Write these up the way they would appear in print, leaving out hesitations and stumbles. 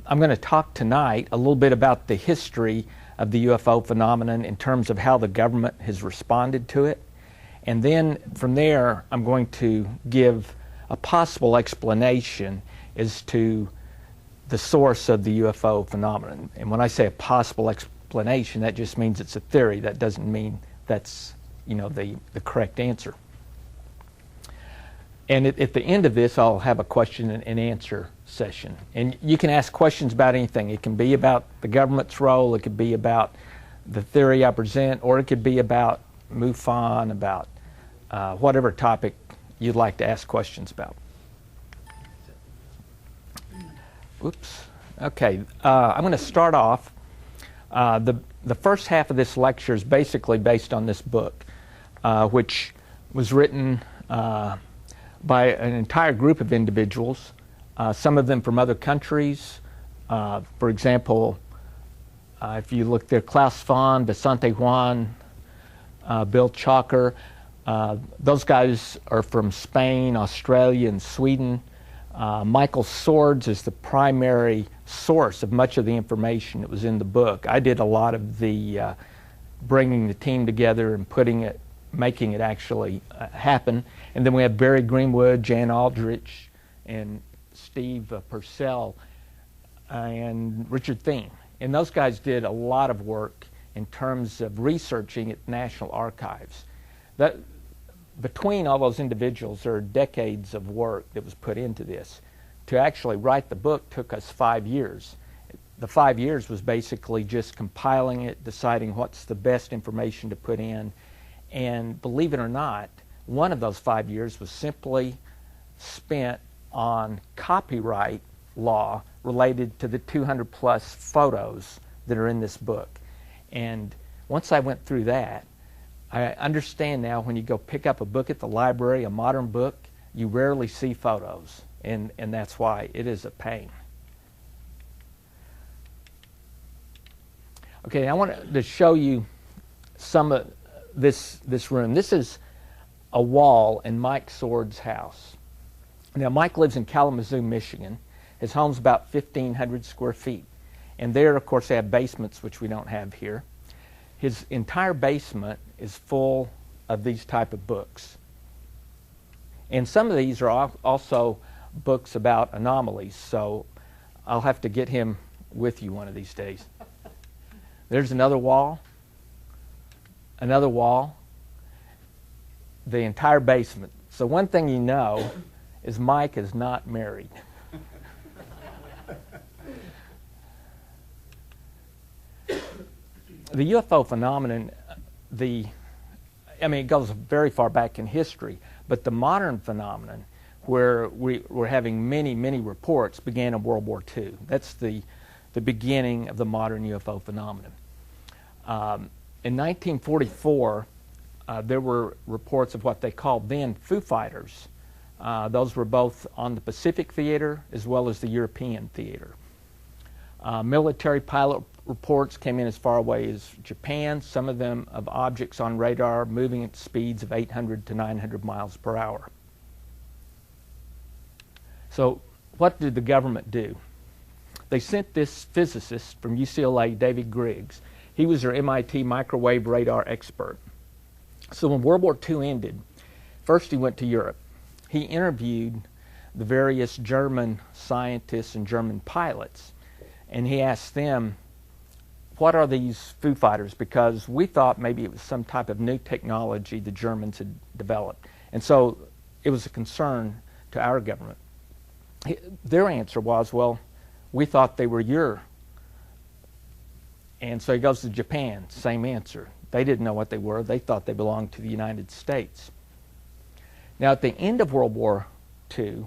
I'm going to talk tonight a little bit about the history of the UFO phenomenon in terms of how the government has responded to it. And then from there, I'm going to give a possible explanation as to the source of the UFO phenomenon. And when I say a possible explanation, that just means it's a theory. That doesn't mean that's, the correct answer. And at the end of this, I'll have a question and answer session. And you can ask questions about anything. It can be about the government's role, it could be about the theory I present, or it could be about MUFON, about whatever topic you'd like to ask questions about. Oops. Okay, I'm going to start off. The first half of this lecture is basically based on this book, which was written by an entire group of individuals, some of them from other countries. For example, if you look there, Klaus Fahn, Vicente Juan, Bill Chalker, those guys are from Spain, Australia, and Sweden. Michael Swords is the primary source of much of the information that was in the book. I did a lot of the bringing the team together and making it actually happen. And then we have Barry Greenwood, Jan Aldrich, and Steve Purcell, and Richard Thiem. And those guys did a lot of work in terms of researching at National Archives. Between all those individuals, there are decades of work that was put into this. To actually write the book took us 5 years. The 5 years was basically just compiling it, deciding what's the best information to put in. And believe it or not, one of those 5 years was simply spent on copyright law related to the 200 plus photos that are in this book. And once I went through that, I understand now when you go pick up a book at the library, a modern book, you rarely see photos, and that's why it is a pain. Okay, I want to show you some of this room. This is a wall in Mike Swords' house. Now, Mike lives in Kalamazoo, Michigan. His home's about 1,500 square feet. And there, of course, they have basements, which we don't have here. His entire basement is full of these type of books. And some of these are also books about anomalies, so I'll have to get him with you one of these days. There's another wall, the entire basement. So one thing you know is Mike is not married. The UFO phenomenon, it goes very far back in history, but the modern phenomenon, where we're having many, many reports, began in World War II. That's the beginning of the modern UFO phenomenon. In 1944, there were reports of what they called then Foo Fighters. Those were both on the Pacific theater as well as the European theater. Military pilot reports came in as far away as Japan, some of them of objects on radar moving at speeds of 800 to 900 miles per hour. So what did the government do? They sent this physicist from UCLA, David Griggs. He was their MIT microwave radar expert. So when World War II ended, first he went to Europe. He interviewed the various German scientists and German pilots, and he asked them, what are these Foo Fighters? Because we thought maybe it was some type of new technology the Germans had developed. And so it was a concern to our government. Their answer was, well, we thought they were your. And so he goes to Japan, same answer. They didn't know what they were. They thought they belonged to the United States. Now, at the end of World War II,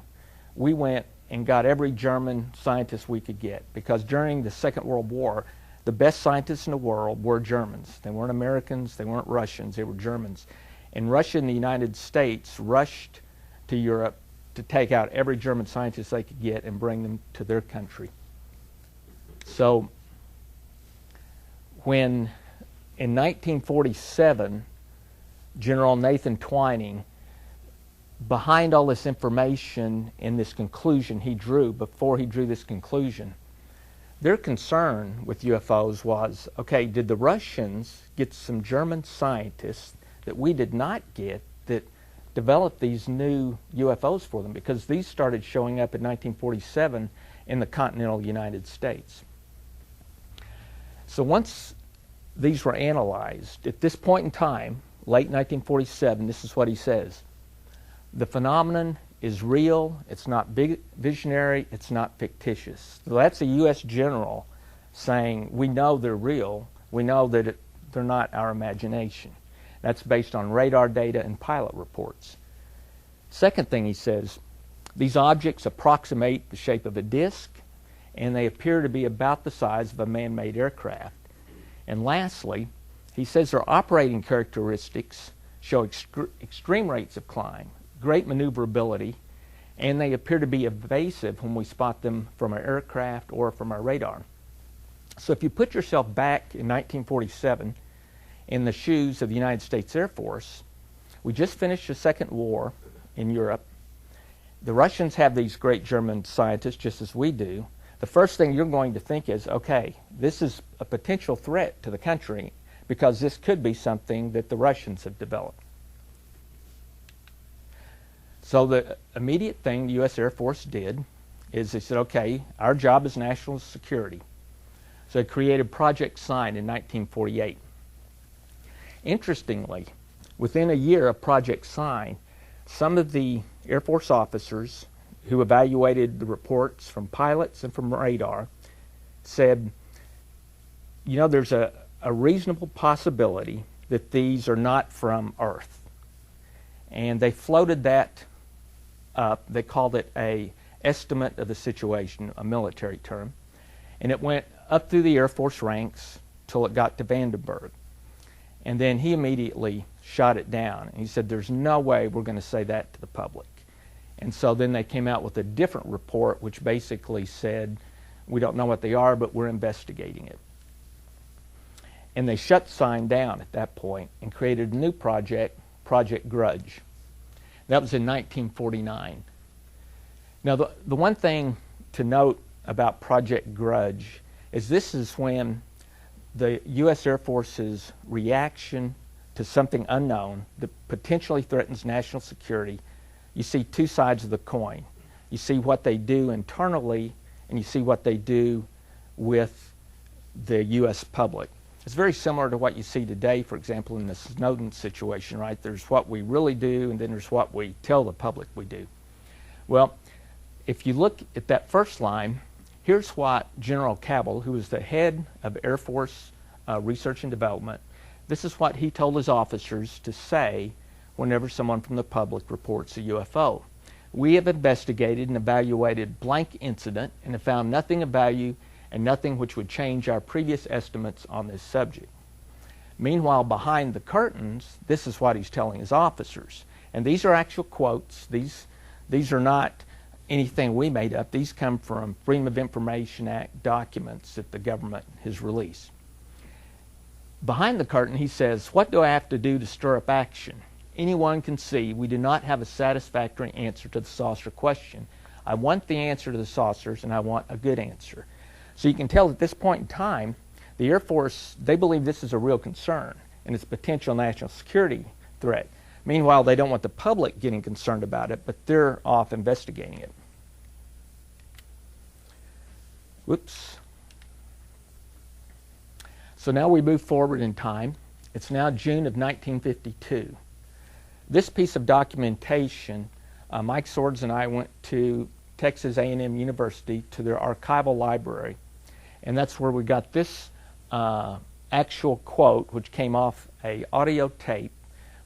we went and got every German scientist we could get, because during the Second World War, the best scientists in the world were Germans. They weren't Americans, they weren't Russians, they were Germans. And Russia and the United States rushed to Europe to take out every German scientist they could get and bring them to their country. So when in 1947, General Nathan Twining, behind all this information in this conclusion he drew, before he drew this conclusion, their concern with UFOs was, okay, did the Russians get some German scientists that we did not get that developed these new UFOs for them? Because these started showing up in 1947 in the continental United States. So once these were analyzed, at this point in time, late 1947, this is what he says: the phenomenon is real, it's not visionary, it's not fictitious. So that's a U.S. general saying, we know they're real, we know that they're not our imagination. That's based on radar data and pilot reports. Second thing he says, these objects approximate the shape of a disc, and they appear to be about the size of a man-made aircraft. And lastly, he says their operating characteristics show extreme rates of climb, great maneuverability, and they appear to be evasive when we spot them from our aircraft or from our radar. So if you put yourself back in 1947 in the shoes of the United States Air Force, we just finished the Second War in Europe. The Russians have these great German scientists just as we do. The first thing you're going to think is, okay, this is a potential threat to the country because this could be something that the Russians have developed. So the immediate thing the U.S. Air Force did is they said, okay, our job is national security. So they created Project Sign in 1948. Interestingly, within a year of Project Sign, some of the Air Force officers who evaluated the reports from pilots and from radar said, you know, there's a reasonable possibility that these are not from Earth. And they floated that up. They called it a estimate of the situation, a military term. And it went up through the Air Force ranks till it got to Vandenberg. And then he immediately shot it down. And he said, there's no way we're going to say that to the public. And so then they came out with a different report which basically said, we don't know what they are, but we're investigating it. And they shut Sign down at that point and created a new project, Project Grudge. That was in 1949. Now, the one thing to note about Project Grudge is this is when the U.S. Air Force's reaction to something unknown that potentially threatens national security. You see two sides of the coin. You see what they do internally, and you see what they do with the U.S. public. It's very similar to what you see today, for example, in the Snowden situation, right? There's what we really do, and then there's what we tell the public we do. Well, if you look at that first line, here's what General Cabell, who was the head of Air Force Research and Development, this is what he told his officers to say whenever someone from the public reports a UFO. We have investigated and evaluated blank incident and have found nothing of value and nothing which would change our previous estimates on this subject. Meanwhile, behind the curtains, this is what he's telling his officers. And these are actual quotes. These are not anything we made up. These come from Freedom of Information Act documents that the government has released. Behind the curtain, he says, what do I have to do to stir up action? Anyone can see we do not have a satisfactory answer to the saucer question. I want the answer to the saucers, and I want a good answer. So you can tell at this point in time, the Air Force, they believe this is a real concern, and it's a potential national security threat. Meanwhile, they don't want the public getting concerned about it, but they're off investigating it. Whoops. So now we move forward in time. It's now June of 1952. This piece of documentation, Mike Swords and I went to Texas A&M University to their archival library, and that's where we got this actual quote, which came off a audio tape,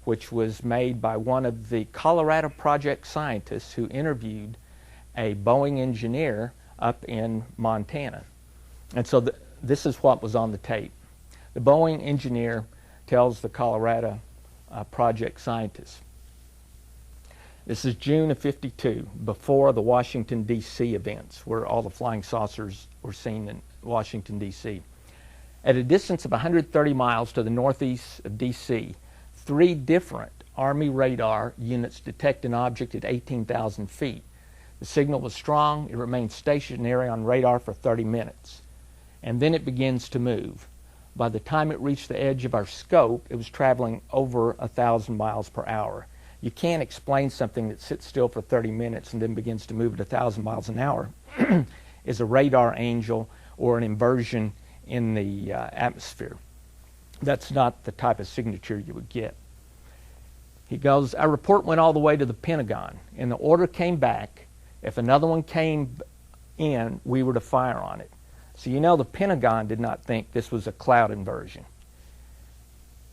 which was made by one of the Colorado Project scientists who interviewed a Boeing engineer up in Montana. And so this is what was on the tape. The Boeing engineer tells the Colorado Project scientist. This is June of '52, before the Washington, D.C. events, where all the flying saucers were seen in Washington, D.C. At a distance of 130 miles to the northeast of D.C., 3 different Army radar units detect an object at 18,000 feet. The signal was strong. It remained stationary on radar for 30 minutes. and then it begins to move. By the time it reached the edge of our scope, it was traveling over 1,000 miles per hour. You can't explain something that sits still for 30 minutes and then begins to move at 1,000 miles an hour is a radar angel or an inversion in the atmosphere. That's not the type of signature you would get. He goes, our report went all the way to the Pentagon, and the order came back. If another one came in, we were to fire on it. So you know the Pentagon did not think this was a cloud inversion.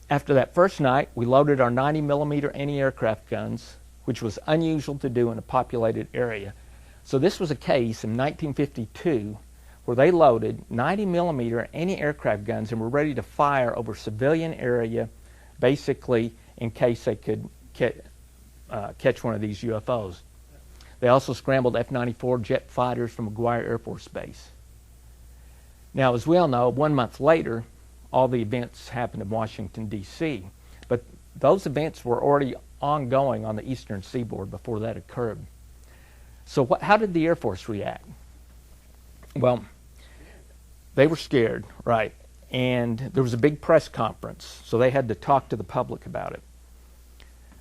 After that first night, we loaded our 90mm anti-aircraft guns, which was unusual to do in a populated area. So this was a case in 1952 where they loaded 90mm anti-aircraft guns and were ready to fire over civilian area, basically in case they could catch one of these UFOs. They also scrambled F-94 jet fighters from McGuire Air Force Base. Now, as we all know, 1 month later, all the events happened in Washington, D.C., but those events were already ongoing on the eastern seaboard before that occurred. So how did the Air Force react? Well, they were scared, right? And there was a big press conference, so they had to talk to the public about it.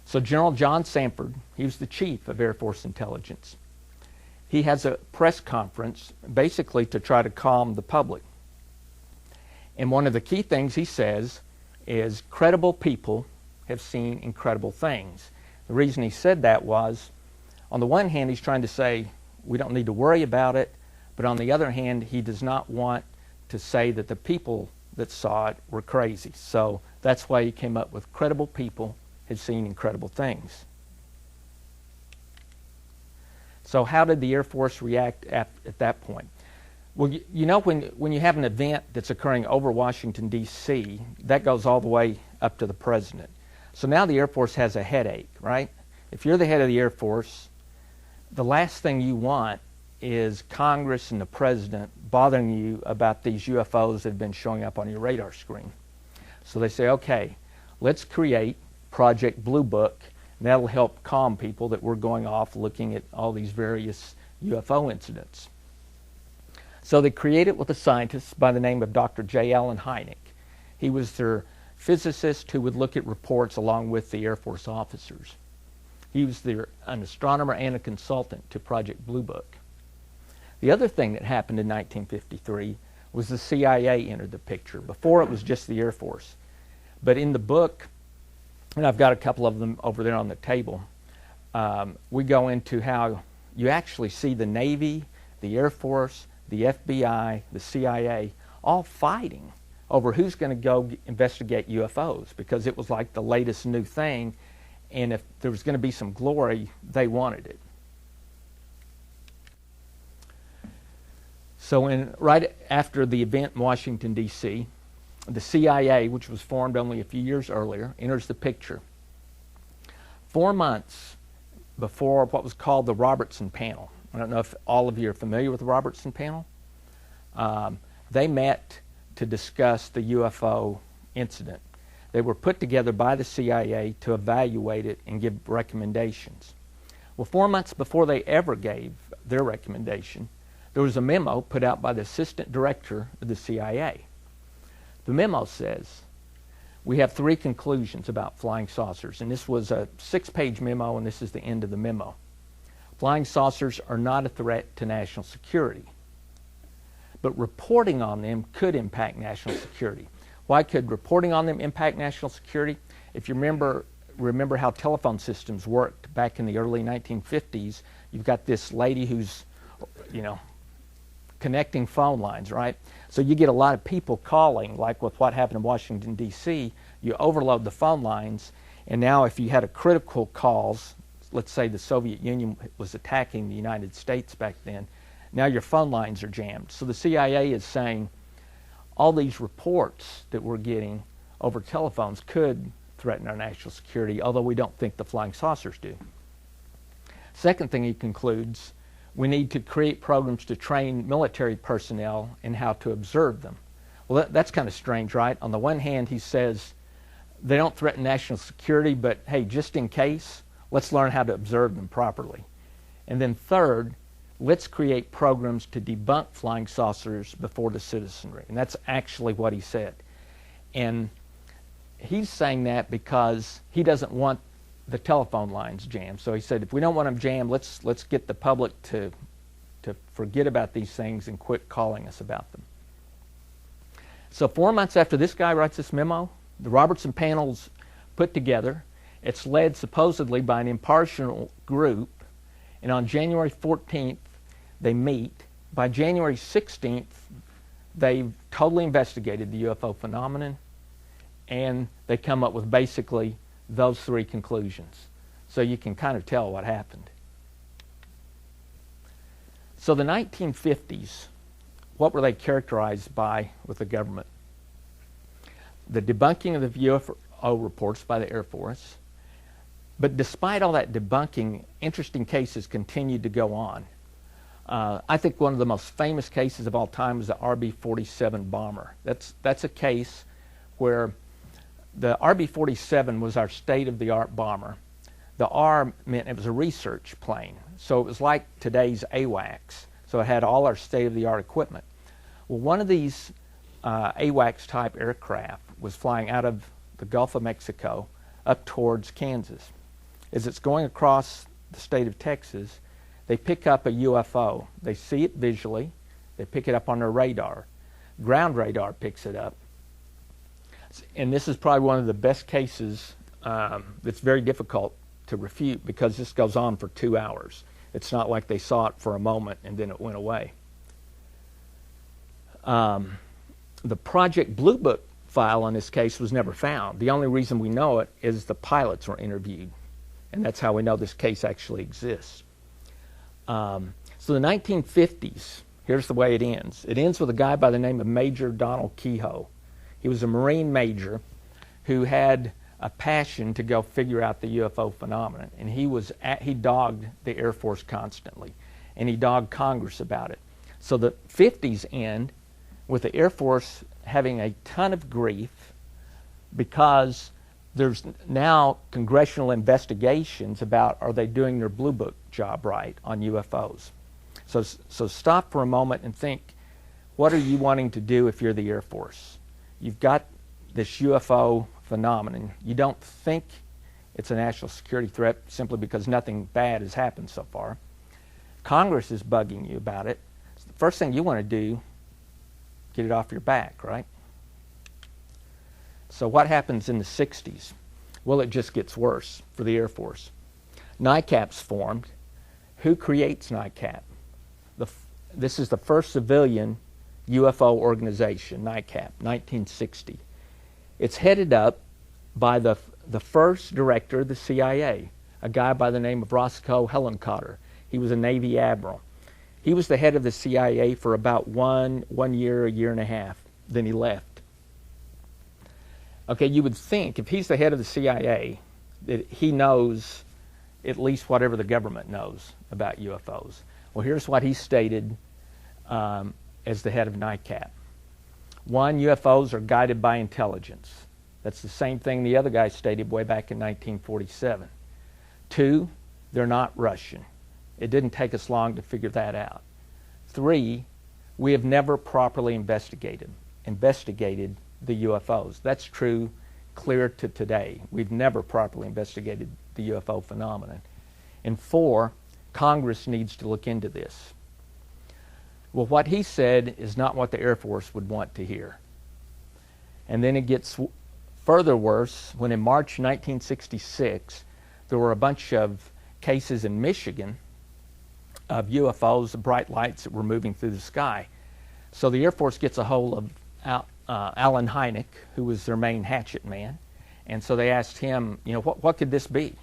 So General John Sanford, he was the chief of Air Force Intelligence. He has a press conference basically to try to calm the public. And one of the key things he says is credible people have seen incredible things. The reason he said that was, on the one hand, he's trying to say we don't need to worry about it, but on the other hand, he does not want to say that the people that saw it were crazy. So that's why he came up with credible people had seen incredible things. So how did the Air Force react at that point? Well, you know, when you have an event that's occurring over Washington, D.C., that goes all the way up to the president. So now the Air Force has a headache, right? If you're the head of the Air Force, the last thing you want is Congress and the president bothering you about these UFOs that have been showing up on your radar screen. So they say, okay, let's create Project Blue Book, and that'll help calm people that we're going off looking at all these various UFO incidents. So they created it with a scientist by the name of Dr. J. Allen Hynek. He was their physicist who would look at reports along with the Air Force officers. He was an astronomer and a consultant to Project Blue Book. The other thing that happened in 1953 was the CIA entered the picture. Before, it was just the Air Force. But in the book, and I've got a couple of them over there on the table, we go into how you actually see the Navy, the Air Force, the FBI, the CIA, all fighting over who's going to go investigate UFOs, because it was like the latest new thing, and if there was going to be some glory, they wanted it. So right after the event in Washington, D.C., the CIA, which was formed only a few years earlier, enters the picture. 4 months before what was called the Robertson Panel. I don't know if all of you are familiar with the Robertson Panel. They met to discuss the UFO incident. They were put together by the CIA to evaluate it and give recommendations. Well, 4 months before they ever gave their recommendation, there was a memo put out by the assistant director of the CIA. The memo says, we have 3 conclusions about flying saucers, and this was a 6-page memo, and this is the end of the memo. Flying saucers are not a threat to national security, but reporting on them could impact national security. Why could reporting on them impact national security? If you remember how telephone systems worked back in the early 1950s, you've got this lady who's, connecting phone lines, right? So you get a lot of people calling, like with what happened in Washington, D.C., you overload the phone lines, and now if you had a critical calls, let's say the Soviet Union was attacking the United States back then, now your phone lines are jammed. So the CIA is saying all these reports that we're getting over telephones could threaten our national security, although we don't think the flying saucers do. Second thing he concludes, we need to create programs to train military personnel in how to observe them. Well, that's kind of strange, right? On the one hand, he says they don't threaten national security, but hey, just in case, let's learn how to observe them properly. And then third, let's create programs to debunk flying saucers before the citizenry. And that's actually what he said. And he's saying that because he doesn't want the telephone lines jammed. So he said, if we don't want them jammed, let's get the public to forget about these things and quit calling us about them. So 4 months after this guy writes this memo, the Robertson panel's put together. It's led supposedly by an impartial group, and on January 14th they meet. By January 16th they've totally investigated the UFO phenomenon, and they come up with basically those three conclusions. So you can kind of tell what happened. So the 1950s, what were they characterized by with the government? The debunking of the UFO reports by the Air Force. But despite all that debunking, interesting cases continued to go on. I think one of the most famous cases of all time is the RB-47 bomber. That's a case where the RB-47 was our state-of-the-art bomber. The R meant it was a research plane. So it was like today's AWACS. So it had all our state-of-the-art equipment. Well, one of these AWACS-type aircraft was flying out of the Gulf of Mexico up towards Kansas. As it's going across the state of Texas, they pick up a UFO. They see it visually. They pick it up on their radar. Ground radar picks it up. And this is probably one of the best cases that's very difficult to refute because this goes on for 2 hours. It's not like they saw it for a moment and then it went away. The Project Blue Book file on this case was never found. The only reason we know it is the pilots were interviewed. And that's how we know this case actually exists. So the 1950s, here's the way it ends. It ends with a guy by the name of Major Donald Kehoe. He was a Marine major who had a passion to go figure out the UFO phenomenon. And he dogged the Air Force constantly. And he dogged Congress about it. So the 50s end with the Air Force having a ton of grief because there's now congressional investigations about are they doing their Blue Book job right on UFOs. So stop for a moment and think, what are you wanting to do if you're the Air Force? You've got this UFO phenomenon. You don't think it's a national security threat simply because nothing bad has happened so far. Congress is bugging you about it. So the first thing you want to do, get it off your back, right? So what happens in the 60s? Well, it just gets worse for the Air Force. NICAP's formed. Who creates NICAP? This is the first civilian UFO organization, NICAP, 1960. It's headed up by the first director of the CIA, a guy by the name of Roscoe Hellencotter. He was a Navy admiral. He was the head of the CIA for about one year, a year and a half. Then he left. Okay, you would think if he's the head of the CIA that he knows at least whatever the government knows about UFOs. Well, here's what he stated as the head of NICAP. 1, UFOs are guided by intelligence. That's the same thing the other guy stated way back in 1947. 2, they're not Russian. It didn't take us long to figure that out. 3, we have never properly investigated the UFOs. That's true clear to today. We've never properly investigated the UFO phenomenon. And 4, Congress needs to look into this. Well, what he said is not what the Air Force would want to hear. And then it gets further worse when in March 1966, there were a bunch of cases in Michigan of UFOs, the bright lights that were moving through the sky. So the Air Force gets a hold of Alan Hynek, who was their main hatchet man. And so they asked him, what could this be?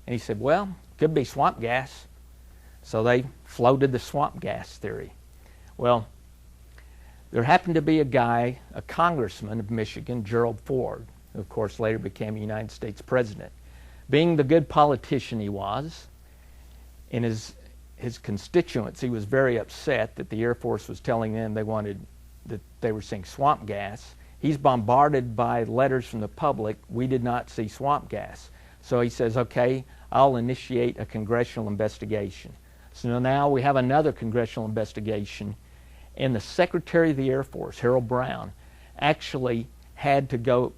And he said, well, it could be swamp gas. So they floated the swamp gas theory. Well, there happened to be a guy, a congressman of Michigan, Gerald Ford, who of course later became a United States president. Being the good politician he was, in his constituents, he was very upset that the Air Force was telling them that they were seeing swamp gas. He's bombarded by letters from the public, we did not see swamp gas. So he says, okay, I'll initiate a congressional investigation. So now we have another congressional investigation, and the Secretary of the Air Force, Harold Brown, actually had to go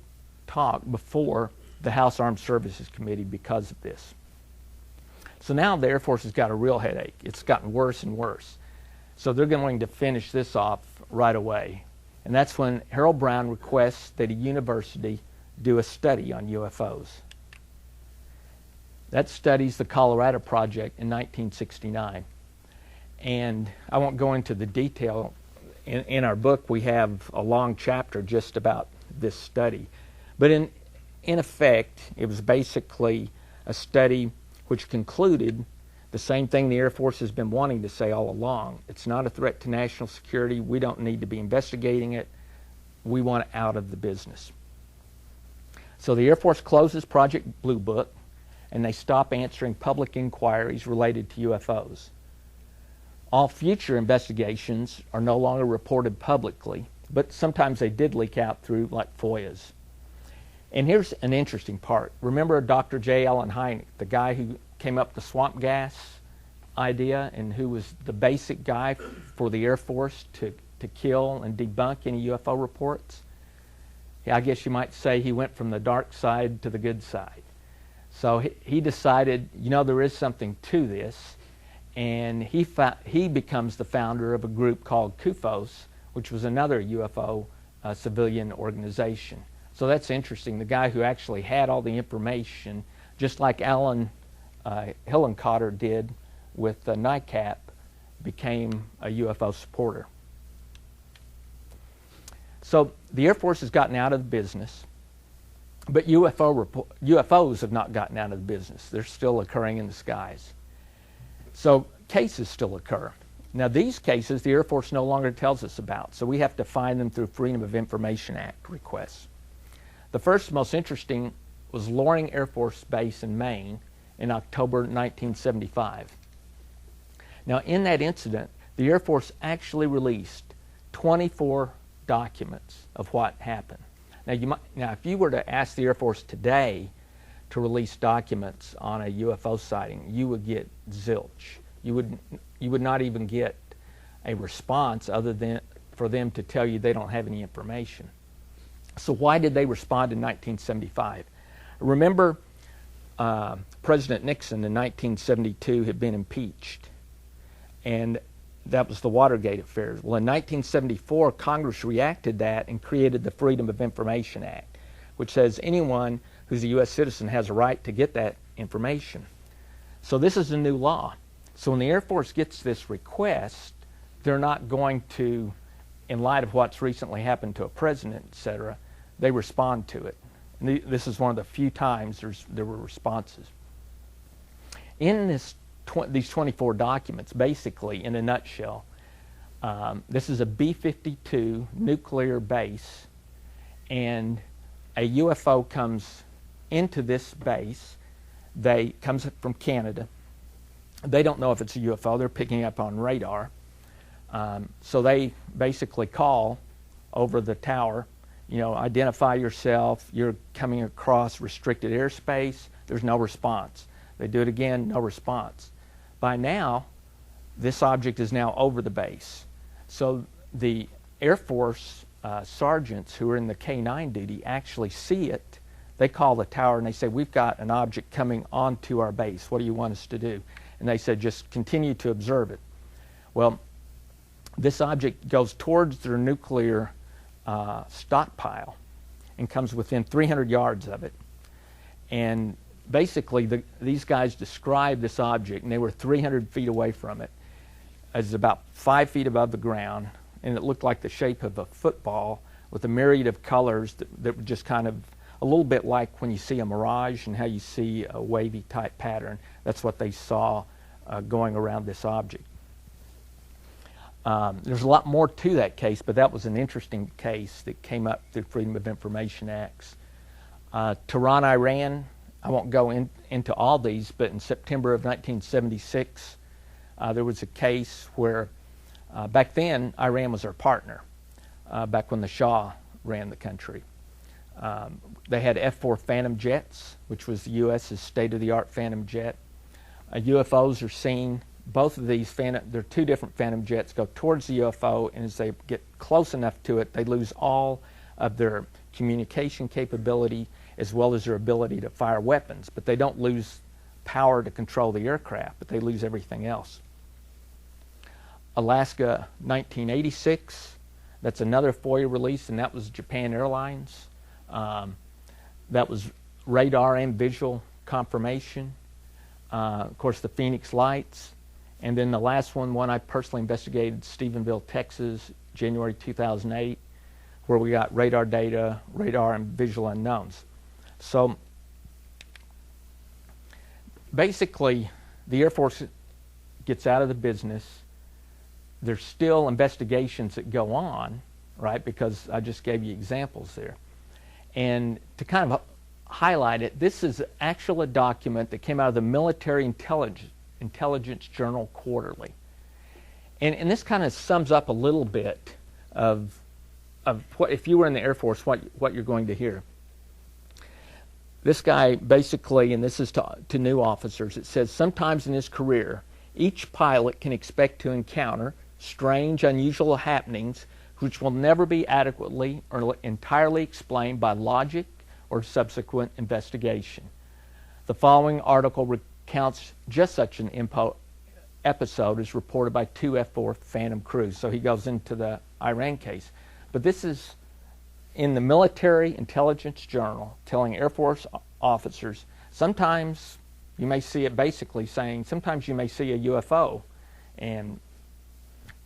talk before the House Armed Services Committee because of this. So now the Air Force has got a real headache. It's gotten worse and worse. So they're going to finish this off right away. And that's when Harold Brown requests that a university do a study on UFOs. That study's the Colorado Project in 1969. And I won't go into the detail. In our book, we have a long chapter just about this study. But in effect, it was basically a study which concluded the same thing the Air Force has been wanting to say all along. It's not a threat to national security. We don't need to be investigating it. We want it out of the business. So the Air Force closes Project Blue Book, and they stop answering public inquiries related to UFOs. All future investigations are no longer reported publicly, but sometimes they did leak out through like FOIAs. And here's an interesting part. Remember Dr. J. Allen Hynek, the guy who came up with the swamp gas idea and who was the basic guy for the Air Force to kill and debunk any UFO reports? I guess you might say he went from the dark side to the good side. So he decided, you know, there is something to this, and he becomes the founder of a group called CUFOS, which was another UFO civilian organization. So that's interesting. The guy who actually had all the information, just like Alan Hillenkotter did with NICAP, became a UFO supporter. So the Air Force has gotten out of the business, but UFOs have not gotten out of the business. They're still occurring in the skies. So cases still occur. Now these cases the Air Force no longer tells us about, so we have to find them through Freedom of Information Act requests. The first most interesting was Loring Air Force Base in Maine in October 1975. Now in that incident, the Air Force actually released 24 documents of what happened. Now if you were to ask the Air Force today to release documents on a UFO sighting, you would get zilch. You would not even get a response other than for them to tell you they don't have any information. So why did they respond in 1975? Remember, President Nixon in 1972 had been impeached, and that was the Watergate affair. Well, in 1974, Congress reacted to that and created the Freedom of Information Act, which says anyone who's a U.S. citizen has a right to get that information. So this is a new law. So when the Air Force gets this request, they're not going to, in light of what's recently happened to a president, etc., they respond to it. And this is one of the few times there were responses. In these 24 documents, basically, in a nutshell, this is a B-52 nuclear base, and a UFO comes into this base. Comes from Canada. They don't know if it's a UFO. They're picking up on radar. So they basically call over the tower, you know, identify yourself. You're coming across restricted airspace. There's no response. They do it again, no response. By now, this object is now over the base. So the Air Force sergeants who are in the K-9 duty actually see it. They call the tower and they say, we've got an object coming onto our base. What do you want us to do? And they said, just continue to observe it. Well, this object goes towards their nuclear stockpile and comes within 300 yards of it. And basically, these guys described this object, and they were 300 feet away from it. It's about 5 feet above the ground, and it looked like the shape of a football with a myriad of colors that were just kind of a little bit like when you see a mirage and how you see a wavy type pattern. That's what they saw going around this object. There's a lot more to that case, but that was an interesting case that came up through Freedom of Information Acts. Tehran, Iran, I won't go into all these, but in September of 1976, there was a case where back then Iran was our partner, back when the Shah ran the country. They had F-4 Phantom jets, which was the U.S.'s state-of-the-art Phantom jet. UFOs are seen both of these there are two different phantom jets go towards the UFO, and as they get close enough to it, they lose all of their communication capability as well as their ability to fire weapons. But they don't lose power to control the aircraft, but they lose everything else. Alaska 1986, that's another FOIA release, and that was Japan Airlines. That was radar and visual confirmation. Of course, the Phoenix Lights. And then the last one I personally investigated, Stephenville, Texas, January 2008, where we got radar data, radar and visual unknowns. So basically, the Air Force gets out of the business. There's still investigations that go on, right, because I just gave you examples there. And to kind of highlight it, this is actually a document that came out of the Military Intelligence Journal Quarterly. And this kind of sums up a little bit of what, if you were in the Air Force, what you're going to hear. This guy basically, and this is to new officers, it says, sometimes in his career, each pilot can expect to encounter strange, unusual happenings which will never be adequately or entirely explained by logic or subsequent investigation. The following article recounts just such an episode as reported by two F-4 Phantom crews. So he goes into the Iran case. But this is in the Military Intelligence Journal telling Air Force officers, sometimes you may see it basically saying, sometimes you may see a UFO and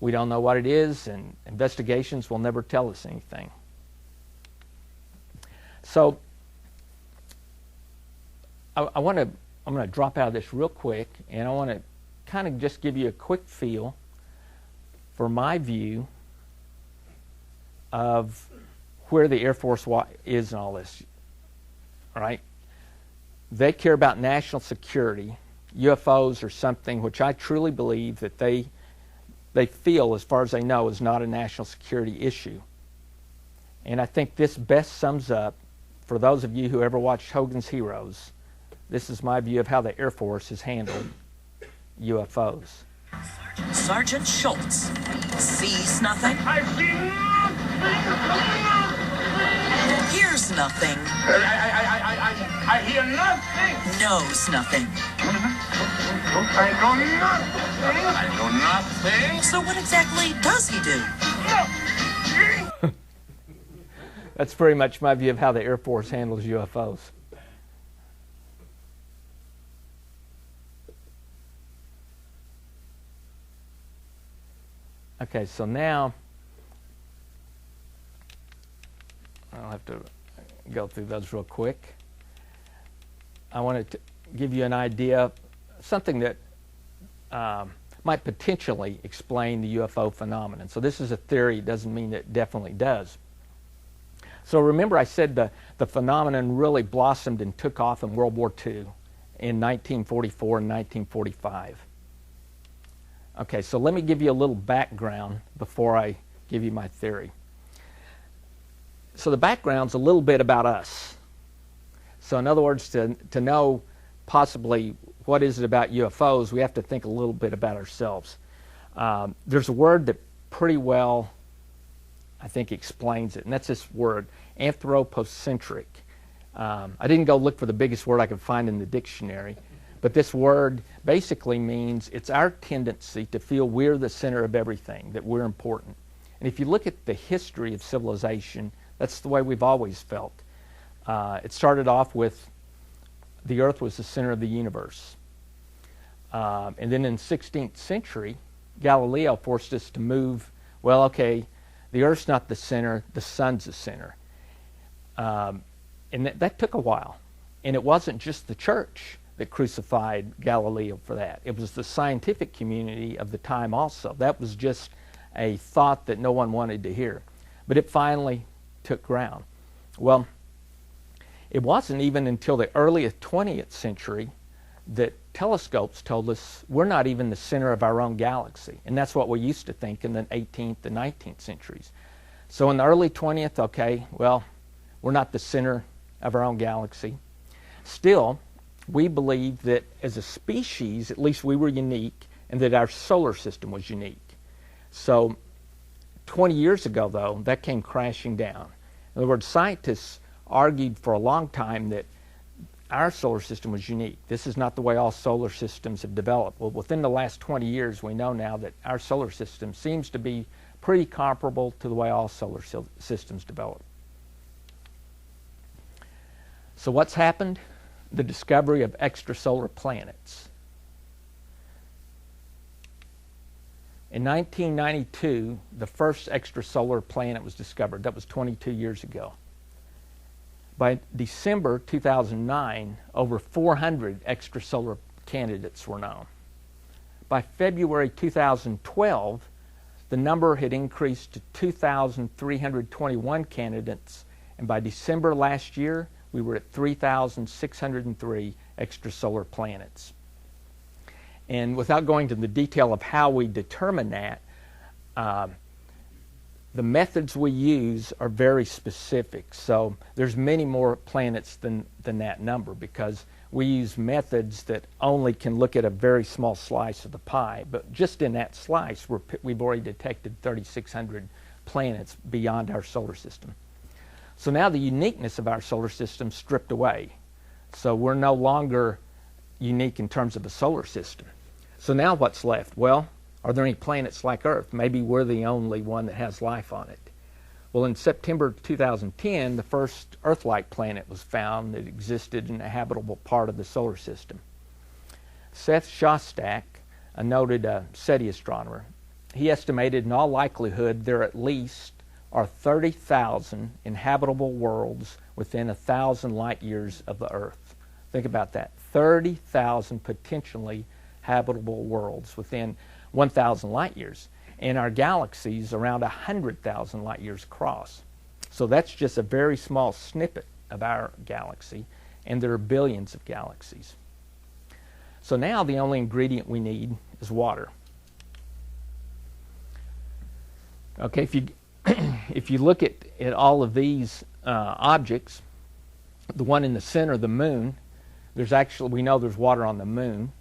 we don't know what it is, and investigations will never tell us anything. So I'm going to drop out of this real quick, and I want to kind of just give you a quick feel for my view of where the Air Force is in all this. All right? They care about national security. UFOs are something which I truly believe that they feel, as far as they know, is not a national security issue. And I think this best sums up, for those of you who ever watched Hogan's Heroes, this is my view of how the Air Force has handled UFOs. Sergeant Schultz sees nothing. I see nothing. Hears nothing. I hear nothing. Knows nothing. I know nothing. I know nothing. So what exactly does he do? That's very much my view of how the Air Force handles UFOs. Okay, so now I'll have to go through those real quick. I wanted to give you an idea, something that might potentially explain the UFO phenomenon. So this is a theory, doesn't mean it definitely does. So remember I said the phenomenon really blossomed and took off in World War II in 1944 and 1945. Okay, so let me give you a little background before I give you my theory. So the background's a little bit about us. So in other words, to know possibly what is it about UFOs, we have to think a little bit about ourselves. There's a word that pretty well, I think, explains it, and that's this word, anthropocentric. I didn't go look for the biggest word I could find in the dictionary, but this word basically means it's our tendency to feel we're the center of everything, that we're important. And if you look at the history of civilization, that's the way we've always felt. It started off with the Earth was the center of the universe. And then in the 16th century, Galileo forced us to move, well, okay, the Earth's not the center, the sun's the center. And that took a while. And it wasn't just the church that crucified Galileo for that. It was the scientific community of the time also. That was just a thought that no one wanted to hear. But it finally took ground. Well, it wasn't even until the early 20th century that telescopes told us we're not even the center of our own galaxy. And that's what we used to think in the 18th and 19th centuries. So in the early 20th, okay, well, we're not the center of our own galaxy. Still, we believe that as a species, at least we were unique and that our solar system was unique. So 20 years ago, though, that came crashing down. In other words, scientists argued for a long time that our solar system was unique. This is not the way all solar systems have developed. Well, within the last 20 years, we know now that our solar system seems to be pretty comparable to the way all solar systems develop. So what's happened? The discovery of extrasolar planets. In 1992, the first extrasolar planet was discovered. That was 22 years ago. By December 2009, over 400 extrasolar candidates were known. By February 2012, the number had increased to 2,321 candidates, and by December last year, we were at 3,603 extrasolar planets. And without going into the detail of how we determine that, the methods we use are very specific. So there's many more planets than that number, because we use methods that only can look at a very small slice of the pie. But just in that slice, we've already detected 3,600 planets beyond our solar system. So now the uniqueness of our solar system stripped away. So we're no longer unique in terms of a solar system. So now what's left? Well, are there any planets like Earth? Maybe we're the only one that has life on it. Well, in September 2010, the first Earth-like planet was found that existed in a habitable part of the solar system. Seth Shostak, a noted SETI astronomer, he estimated in all likelihood there at least are 30,000 inhabitable worlds within 1,000 light years of the Earth. Think about that. 30,000 potentially habitable worlds within 1,000 light years. And our galaxies around 100,000 light years across. So that's just a very small snippet of our galaxy, and there are billions of galaxies. So now the only ingredient we need is water. Okay, if you look at all of these objects, the one in the center, the moon, we know there's water on the moon.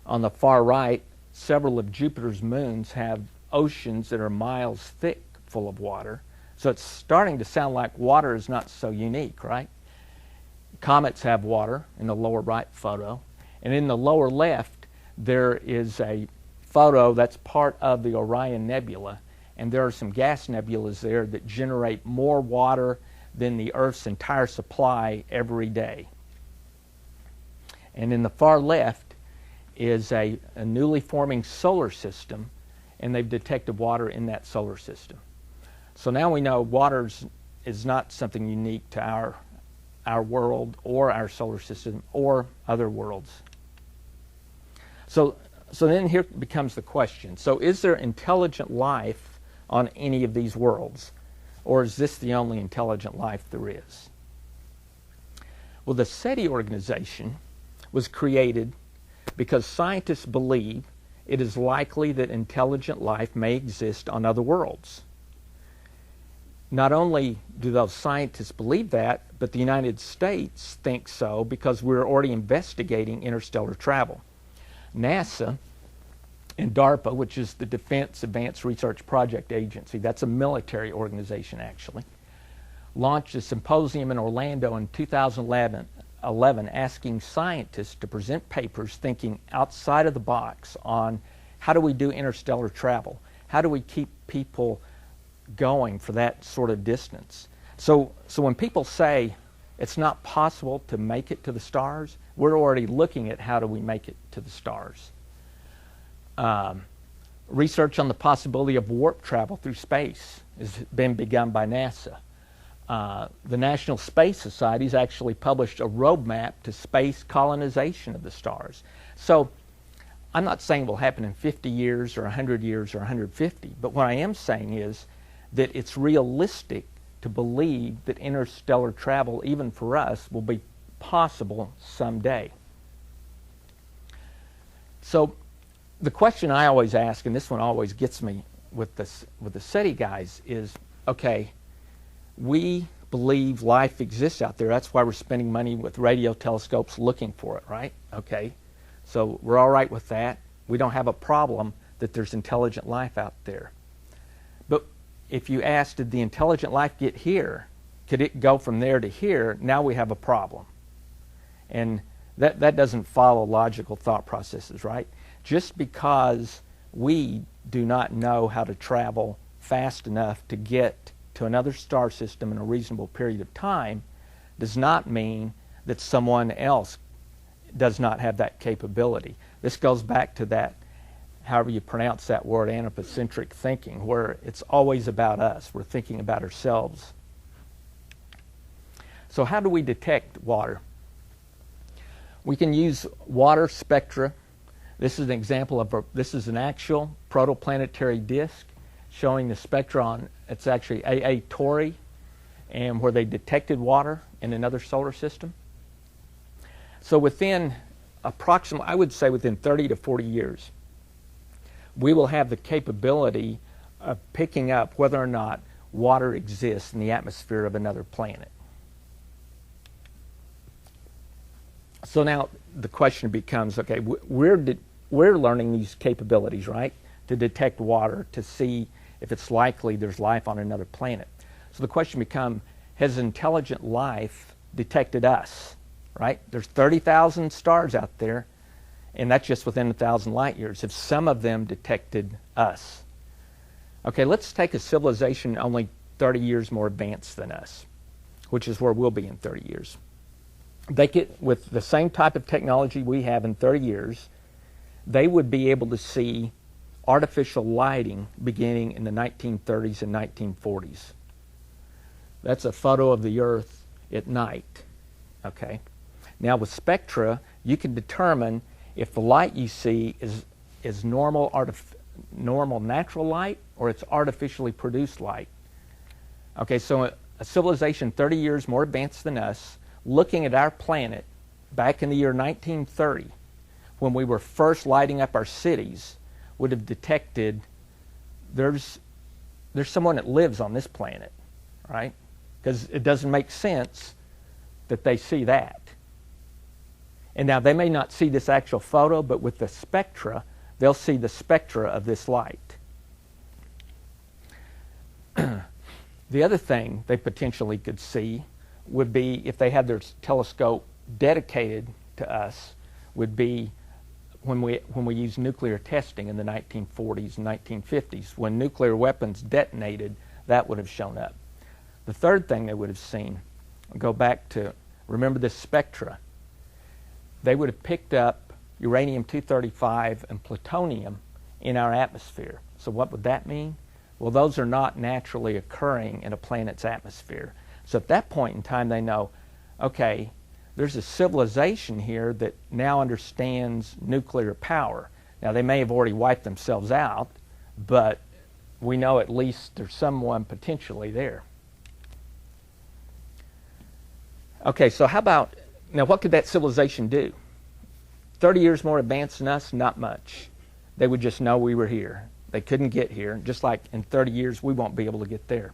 On the far right, several of Jupiter's moons have oceans that are miles thick full of water. So it's starting to sound like water is not so unique, right? Comets have water in the lower right photo. And in the lower left, there is a photo that's part of the Orion Nebula. And there are some gas nebulas there that generate more water than the Earth's entire supply every day. And in the far left is a newly forming solar system, and they've detected water in that solar system. So now we know water is not something unique to our world or our solar system or other worlds. So then here becomes the question. So is there intelligent life on any of these worlds? Or is this the only intelligent life there is? Well, the SETI organization was created because scientists believe it is likely that intelligent life may exist on other worlds. Not only do those scientists believe that, but the United States thinks so because we're already investigating interstellar travel. NASA and DARPA, which is the Defense Advanced Research Project Agency, that's a military organization actually, launched a symposium in Orlando in 2011 asking scientists to present papers thinking outside of the box on how do we do interstellar travel? How do we keep people going for that sort of distance? So when people say it's not possible to make it to the stars, we're already looking at how do we make it to the stars. Research on the possibility of warp travel through space has been begun by NASA. The National Space Society has actually published a roadmap to space colonization of the stars. So I'm not saying it will happen in 50 years or 100 years or 150, but what I am saying is that it's realistic to believe that interstellar travel, even for us, will be possible someday. So the question I always ask, and this one always gets me with the SETI guys, is, okay, we believe life exists out there. That's why we're spending money with radio telescopes looking for it, right? Okay, so we're all right with that. We don't have a problem that there's intelligent life out there. But if you ask, did the intelligent life get here? Could it go from there to here? Now we have a problem. And that doesn't follow logical thought processes, right? Just because we do not know how to travel fast enough to get to another star system in a reasonable period of time does not mean that someone else does not have that capability. This goes back to that, however you pronounce that word, anthropocentric thinking, where it's always about us. We're thinking about ourselves. So how do we detect water? We can use water spectra. This is an example of this is an actual protoplanetary disk showing the spectra on, it's actually AA Tauri, and where they detected water in another solar system. So within approximately, I would say within 30 to 40 years, we will have the capability of picking up whether or not water exists in the atmosphere of another planet. So now the question becomes, okay, we're learning these capabilities, right, to detect water, to see if it's likely there's life on another planet. So the question becomes, has intelligent life detected us, right? There's 30,000 stars out there, and that's just within 1,000 light years. Have some of them detected us? Okay, let's take a civilization only 30 years more advanced than us, which is where we'll be in 30 years. They get, with the same type of technology we have in 30 years, they would be able to see artificial lighting beginning in the 1930s and 1940s. That's a photo of the Earth at night. Okay. Now with spectra, you can determine if the light you see is normal natural light or it's artificially produced light. Okay, so a civilization 30 years more advanced than us, looking at our planet back in the year 1930, when we were first lighting up our cities, would have detected there's someone that lives on this planet, right? Because it doesn't make sense that they see that. And now they may not see this actual photo, but with the spectra, they'll see the spectra of this light. The other thing they potentially could see would be, if they had their telescope dedicated to us, would be when we used nuclear testing in the 1940s and 1950s. When nuclear weapons detonated, that would have shown up. The third thing they would have seen, go back to, remember this spectra, they would have picked up uranium-235 and plutonium in our atmosphere. So what would that mean? Well, those are not naturally occurring in a planet's atmosphere. So at that point in time, they know, okay, there's a civilization here that now understands nuclear power. Now, they may have already wiped themselves out, but we know at least there's someone potentially there. Okay, so how about, now what could that civilization do? 30 years more advanced than us, not much. They would just know we were here. They couldn't get here, just like in 30 years we won't be able to get there.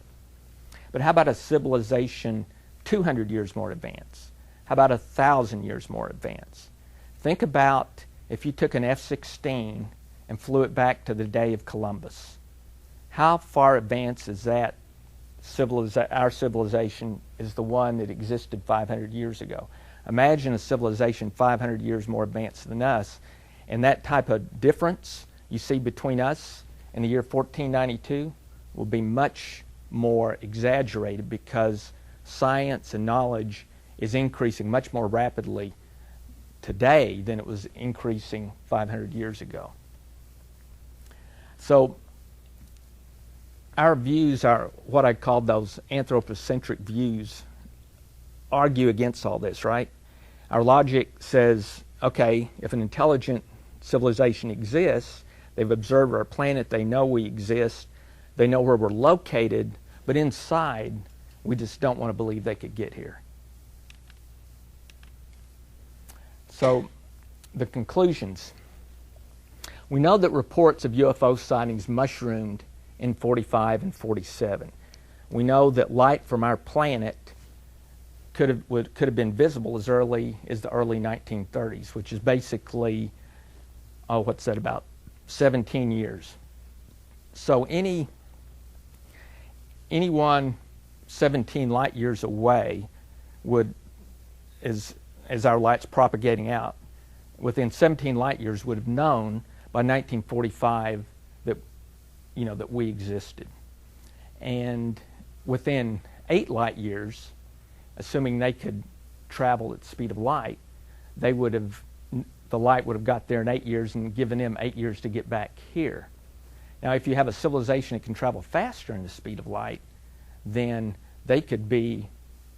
But how about a civilization 200 years more advanced? How about 1,000 years more advanced? Think about if you took an F-16 and flew it back to the day of Columbus. How far advanced is that our civilization is the one that existed 500 years ago? Imagine a civilization 500 years more advanced than us, and that type of difference you see between us and the year 1492 will be much more exaggerated, because science and knowledge is increasing much more rapidly today than it was increasing 500 years ago. So our views are what I call those anthropocentric views, argue against all this, right? Our logic says, okay, if an intelligent civilization exists, they've observed our planet, they know we exist, they know where we're located, but inside, we just don't want to believe they could get here. So, the conclusions. We know that reports of UFO sightings mushroomed in 45 and 47. We know that light from our planet could have been visible as early as the early 1930s, which is basically what's that, about 17 years. So anyone 17 light years away would, as our light's propagating out, within 17 light years would have known by 1945 that, that we existed. And within 8 light years, assuming they could travel at the speed of light, the light would have got there in 8 years and given them 8 years to get back here. Now, if you have a civilization that can travel faster than the speed of light, then they could be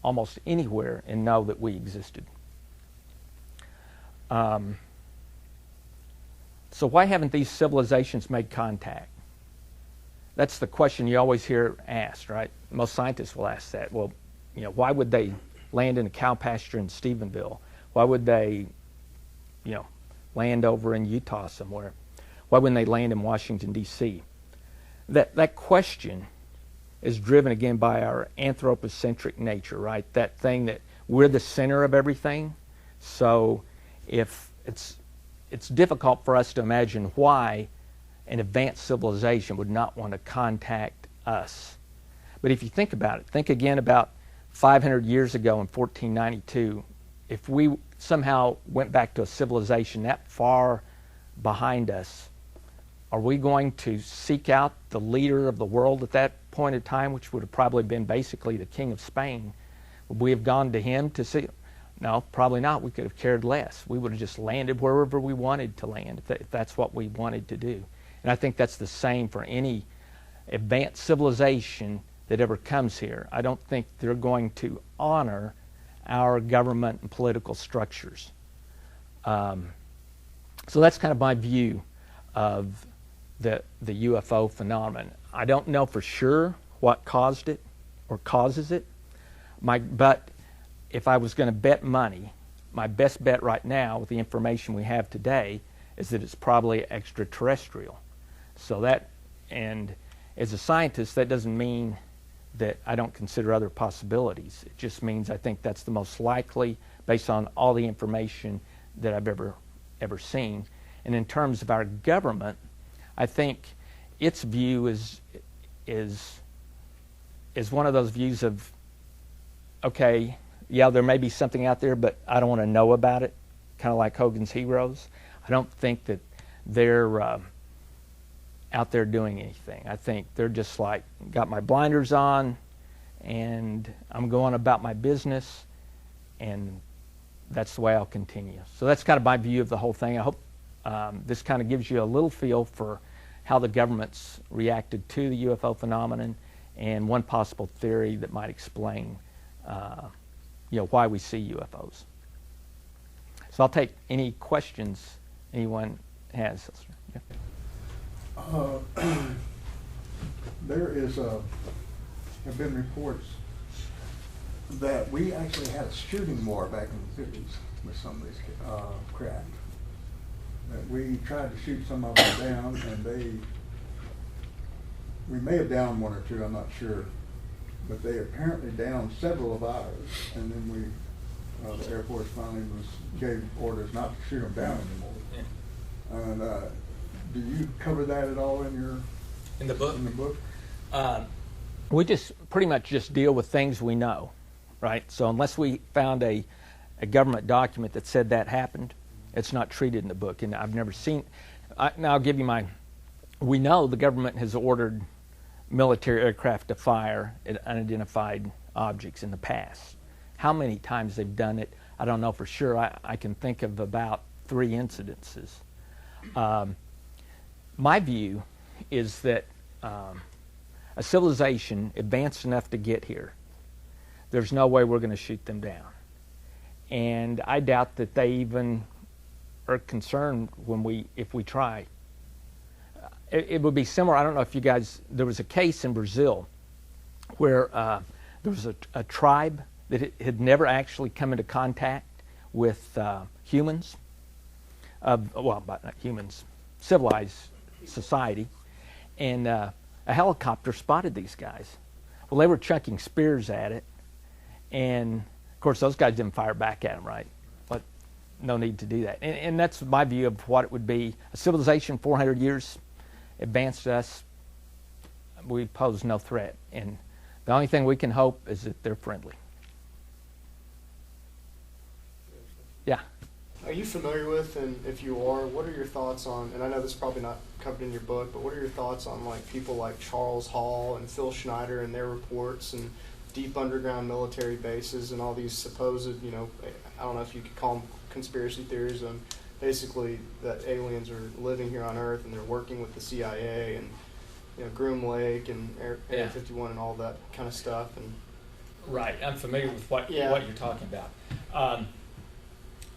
almost anywhere and know that we existed. So why haven't these civilizations made contact? That's the question you always hear asked, right? Most scientists will ask that. Well, why would they land in a cow pasture in Stevenville? Why would they, land over in Utah somewhere? Why wouldn't they land in Washington, D.C.? That question is driven again by our anthropocentric nature, right? That thing that we're the center of everything. So if it's difficult for us to imagine why an advanced civilization would not want to contact us. But if you think about it, think again about 500 years ago in 1492, if we somehow went back to a civilization that far behind us, are we going to seek out the leader of the world at that point in time, which would have probably been basically the King of Spain? Would we have gone to him to see? No, probably not. We could have cared less. We would have just landed wherever we wanted to land, if that's what we wanted to do. And I think that's the same for any advanced civilization that ever comes here. I don't think they're going to honor our government and political structures. So that's kind of my view of the UFO phenomenon. I don't know for sure what caused it or causes it, but if I was going to bet money, my best bet right now with the information we have today is that it's probably extraterrestrial. So that, and as a scientist, that doesn't mean that I don't consider other possibilities. It just means I think that's the most likely based on all the information that I've ever seen. And in terms of our government, I think its view is one of those views of, okay, yeah, there may be something out there, but I don't want to know about it, kind of like Hogan's Heroes. I don't think that they're out there doing anything. I think they're just like, got my blinders on, and I'm going about my business, and that's the way I'll continue. So that's kind of my view of the whole thing. I hope this kind of gives you a little feel for how the government's reacted to the UFO phenomenon and one possible theory that might explain why we see UFOs. So I'll take any questions anyone has. Yeah. There have been reports that we actually had a shooting war back in the 50s with some of these craft. That we tried to shoot some of them down, and we may have downed one or two, I'm not sure, but they apparently downed several of ours, and then the Air Force finally gave orders not to shoot them down anymore. Yeah. And do you cover that at all in the book? In the book? We just pretty much just deal with things we know, right? So unless we found a government document that said that happened, it's not treated in the book. And I've never seen. Now I'll give you mine. We know the government has ordered military aircraft to fire at unidentified objects in the past. How many times they've done it, I don't know for sure. I can think of about 3 incidences. My view is that a civilization advanced enough to get here, there's no way we're going to shoot them down. And I doubt that they even are concerned if we try. It would be similar. I don't know if you guys, there was a case in Brazil where there was a tribe that had never actually come into contact with humans, well, not humans, civilized society, and a helicopter spotted these guys. Well, they were chucking spears at it, and of course those guys didn't fire back at them, right? But no need to do that. And that's my view of what it would be. A civilization 400 years advanced us, we pose no threat. And the only thing we can hope is that they're friendly. Yeah. Are you familiar with, and if you are, what are your thoughts on, and I know this is probably not covered in your book, but what are your thoughts on like people like Charles Hall and Phil Schneider and their reports and deep underground military bases and all these supposed, you know, I don't know if you could call them conspiracy theories on basically that aliens are living here on Earth and they're working with the CIA and, you know, Groom Lake and Area 51 and all that kind of stuff. And Right. I'm familiar with what you're talking about.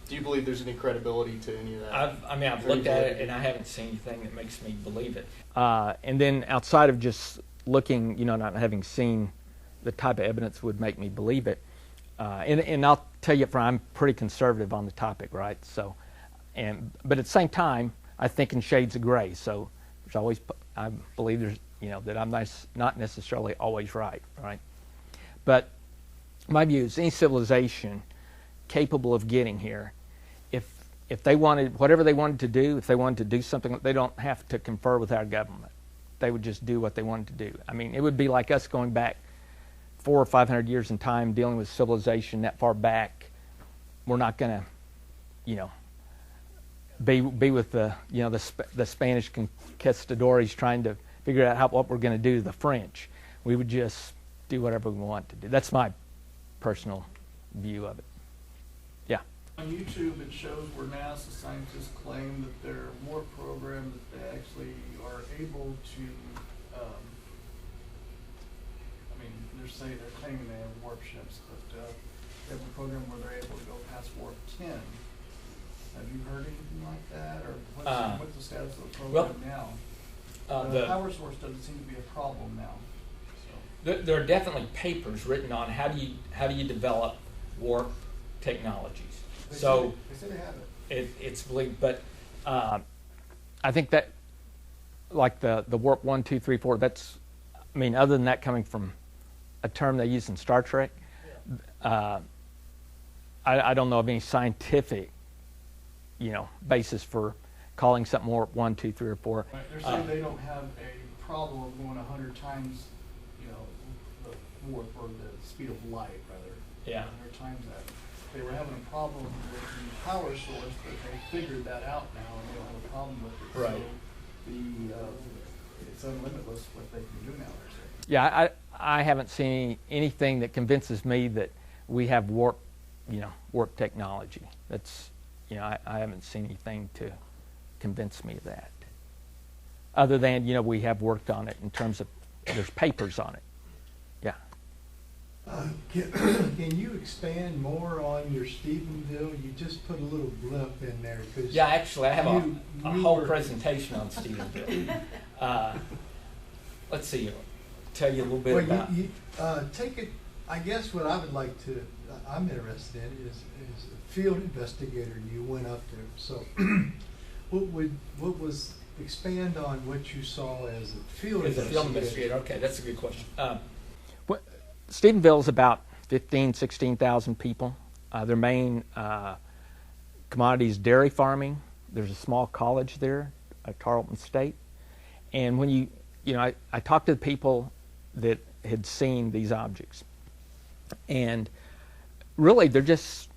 do you believe there's any credibility to any of that? I've looked at it and I haven't seen anything that makes me believe it. And then outside of just looking, you know, not having seen the type of evidence would make me believe it. And I'll tell you, I'm pretty conservative on the topic, right? So, but at the same time, I think in shades of gray. So there's always, I believe there's, you know, that I'm not necessarily always right? But my view is any civilization capable of getting here, if they wanted, whatever they wanted to do, if they wanted to do something, they don't have to confer with our government. They would just do what they wanted to do. I mean, it would be like us going back 400 or 500 years in time, dealing with civilization that far back. We're not going to, you know, be with the, you know, the Spanish conquistadores trying to figure out what we're going to do to the French. We would just do whatever we want to do. That's my personal view of it. Yeah. On YouTube, it shows where NASA scientists claim that their warp program, that they actually are able to, I mean, they're claiming they have warp ships, but they have a program where they're able to go past warp 10. Have you heard anything like that, or what's the status of the program now? The power source doesn't seem to be a problem now. So. There are definitely papers written on how do you develop warp technologies. They say they have it. It's believed, but I think that, like the warp 1, 2, 3, 4. That's, I mean, other than that coming from a term they use in Star Trek, I don't know of any scientific, you know, basis for calling something warp 1, 2, 3, or 4. Right. They're saying they don't have a problem of going 100 times, you know, the warp or the speed of light, rather. Yeah. 100 times that. They were having a problem with the power source, but they figured that out now, and they don't have a problem with it. Right. So it's unlimitless what they can do now. Yeah, I haven't seen anything that convinces me that we have warp technology. That's, you know, I haven't seen anything to convince me of that. Other than, you know, we have worked on it in terms of there's papers on it. Yeah. Can you expand more on your Stevenville? You just put a little blimp in there. Yeah, actually, I have a whole presentation on Stevenville. Let's see, tell you a little bit about. Take it. I guess what I would like to, I'm interested in is a Field Investigator. You went up there, so what was expand on what you saw as a Field Investigator? Okay, that's a good question. Stevenville is about 16,000 people. Their main commodity is dairy farming. There's a small college there at Tarleton State. And when you know, I talked to the people that had seen these objects. And really, they're just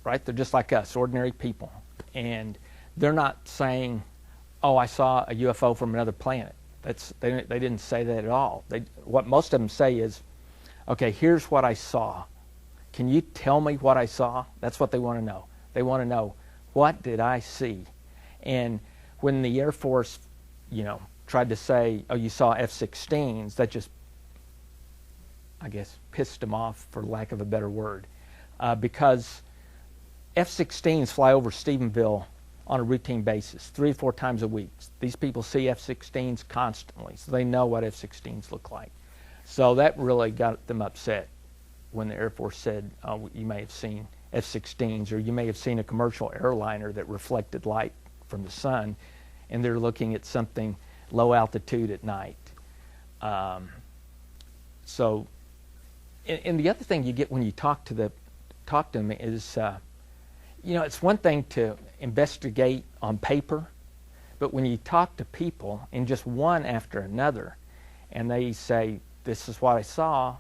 like us, ordinary people. And they're not saying, oh, I saw a UFO from another planet. They didn't say that at all. What most of them say is, okay, here's what I saw. Can you tell me what I saw? That's what they want to know. They want to know, what did I see? And when the Air Force, you know, tried to say, oh, you saw F-16s, that just, I guess, pissed them off, for lack of a better word. Because F-16s fly over Stephenville on a routine basis, 3 or 4 times a week. These people see F-16s constantly, so they know what F-16s look like. So that really got them upset when the Air Force said, oh, you may have seen F-16s, or you may have seen a commercial airliner that reflected light from the sun, and they're looking at something low altitude at night. So, and the other thing you get when you talk to them is, you know, it's one thing to investigate on paper, but when you talk to people, and just one after another, and they say, this is what I saw,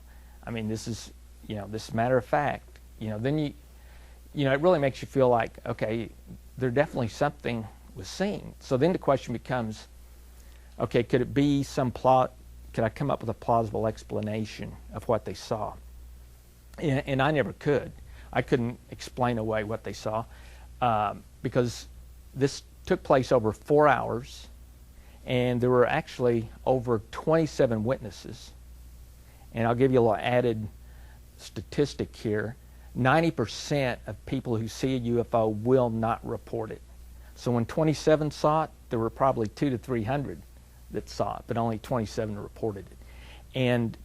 I mean, this is, you know, this is matter of fact, you know, then you know, it really makes you feel like, okay, there definitely something was seen. So then the question becomes, okay, could it be some plot, could I come up with a plausible explanation of what they saw? And I never could. I couldn't explain away what they saw because this took place over 4 hours, and there were actually over 27 witnesses. And I'll give you a little added statistic here. 90% of people who see a UFO will not report it. So when 27 saw it, there were probably 200 to 300 that saw it, but only 27 reported it. And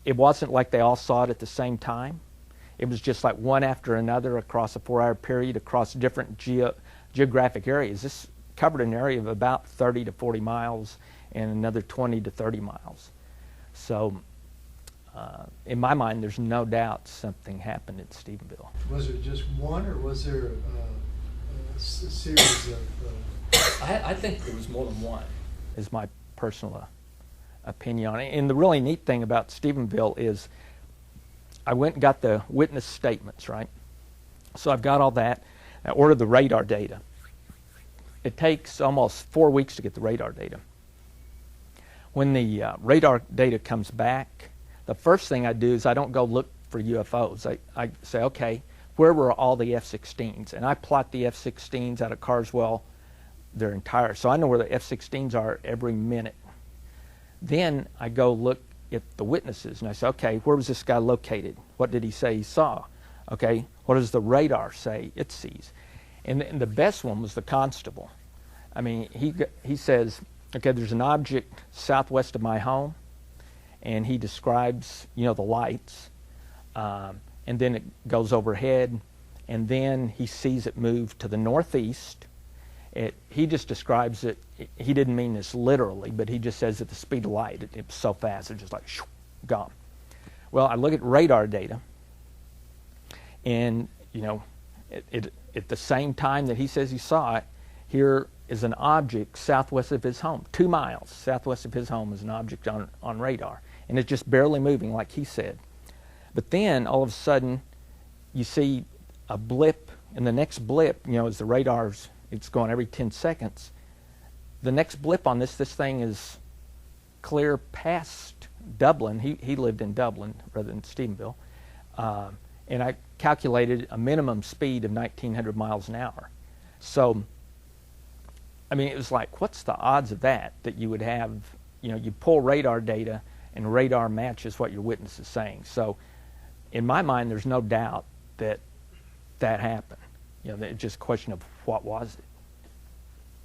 it wasn't like they all saw it at the same time. It was just like one after another across a 4-hour period, across different geographic areas. This covered an area of about 30 to 40 miles and another 20 to 30 miles. So in my mind, there's no doubt something happened in Stevenville. Was it just one, or was there a series of... I think there was more than one, is my personal opinion on it. And the really neat thing about Stevenville is I went and got the witness statements, right? So I've got all that. I ordered the radar data. It takes almost 4 weeks to get the radar data. When the radar data comes back, the first thing I do is I don't go look for UFOs. I say, okay, where were all the F-16s? And I plot the F-16s out of Carswell, their entire, so I know where the F-16s are every minute. Then I go look at the witnesses, and I say, okay, where was this guy located? What did he say he saw? Okay, what does the radar say it sees? And the best one was the constable. I mean, he says, okay, there's an object southwest of my home, and he describes, you know, the lights, and then it goes overhead, and then he sees it move to the northeast. He just describes it, he didn't mean this literally, but he just says at the speed of light, it was so fast, it's just like, shoo, gone. Well, I look at radar data, and, you know, at the same time that he says he saw it, here is an object southwest of his home. 2 miles southwest of his home is an object on radar, and it's just barely moving like he said. But then, all of a sudden, you see a blip, and the next blip, you know, as the radar's, it's going every 10 seconds. The next blip on this thing is clear past Dublin. He lived in Dublin rather than Stephenville. And I calculated a minimum speed of 1,900 miles an hour. So, I mean, it was like, what's the odds of that you would have, you know, you pull radar data and radar matches what your witness is saying. So, in my mind, there's no doubt that that happened. You know, it's just a question of what was it.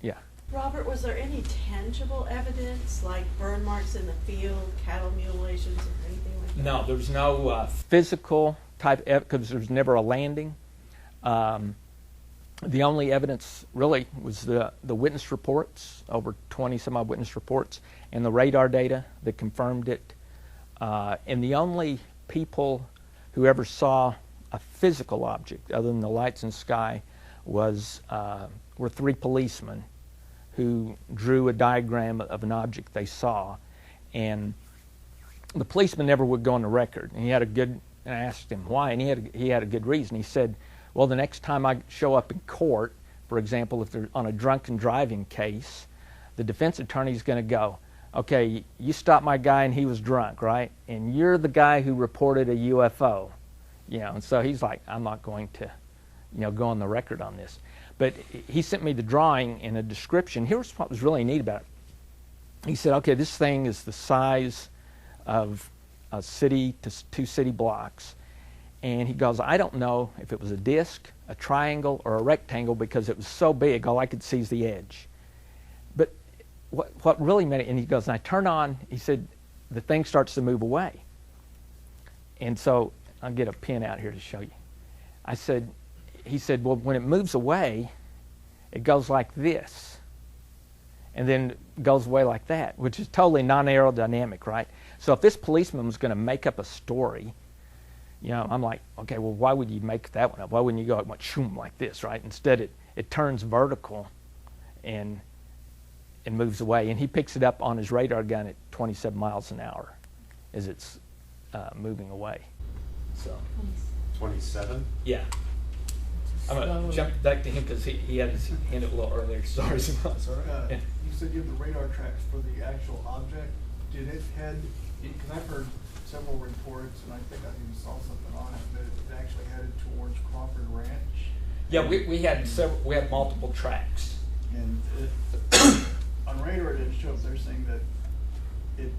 Yeah. Robert, was there any tangible evidence, like burn marks in the field, cattle mutilations, or anything like that? No, there was no physical type, because there was never a landing. The only evidence really was the witness reports, over 20 some odd witness reports, and the radar data that confirmed it. And the only people who ever saw a physical object other than the lights in the sky were 3 policemen who drew a diagram of an object they saw. And the policeman never would go on the record. And he had a good, and I asked him why, and he had a good reason. He said, well, the next time I show up in court, for example, if they're on a drunken driving case, the defense attorney's going to go, okay, you stopped my guy and he was drunk, right? And you're the guy who reported a UFO. You know, and so he's like, I'm not going to, you know, go on the record on this. But he sent me the drawing and a description. Here's what was really neat about it. He said, okay, this thing is the size of a city to 2 city blocks. And he goes, I don't know if it was a disc, a triangle, or a rectangle because it was so big, all I could see is the edge. But what really made it, and he goes, and I turn on, he said, the thing starts to move away. And so, I'll get a pin out here to show you. He said, well, when it moves away, it goes like this. And then goes away like that, which is totally non-aerodynamic, right? So if this policeman was going to make up a story, You know, I'm like, okay, well, why would you make that one up? Why wouldn't you go shoom like this, right? Instead, it turns vertical and moves away. And he picks it up on his radar gun at 27 miles an hour as it's moving away. So 27? Yeah. I'm going to jump back to him because he had his hand up a little earlier. Sorry. You said you have the radar tracks for the actual object. Did it head, because I've heard several reports, and I think I even saw something on it, that it actually headed towards Crawford Ranch. Yeah, we had multiple tracks. And on radar it didn't show up. They're saying that it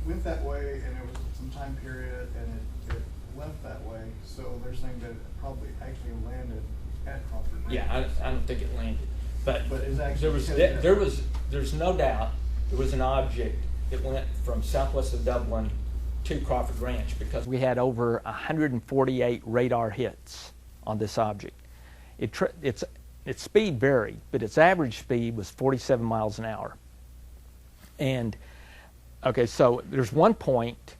went that way and it was some time period and it left that way. So they're saying that it probably actually landed at Crawford Ranch. Yeah, I don't think it landed. But it's actually there's no doubt there was an object that went from southwest of Dublin to Crawford Ranch because we had over 148 radar hits on this object. Its speed varied, but its average speed was 47 miles an hour. And, okay, so there's one point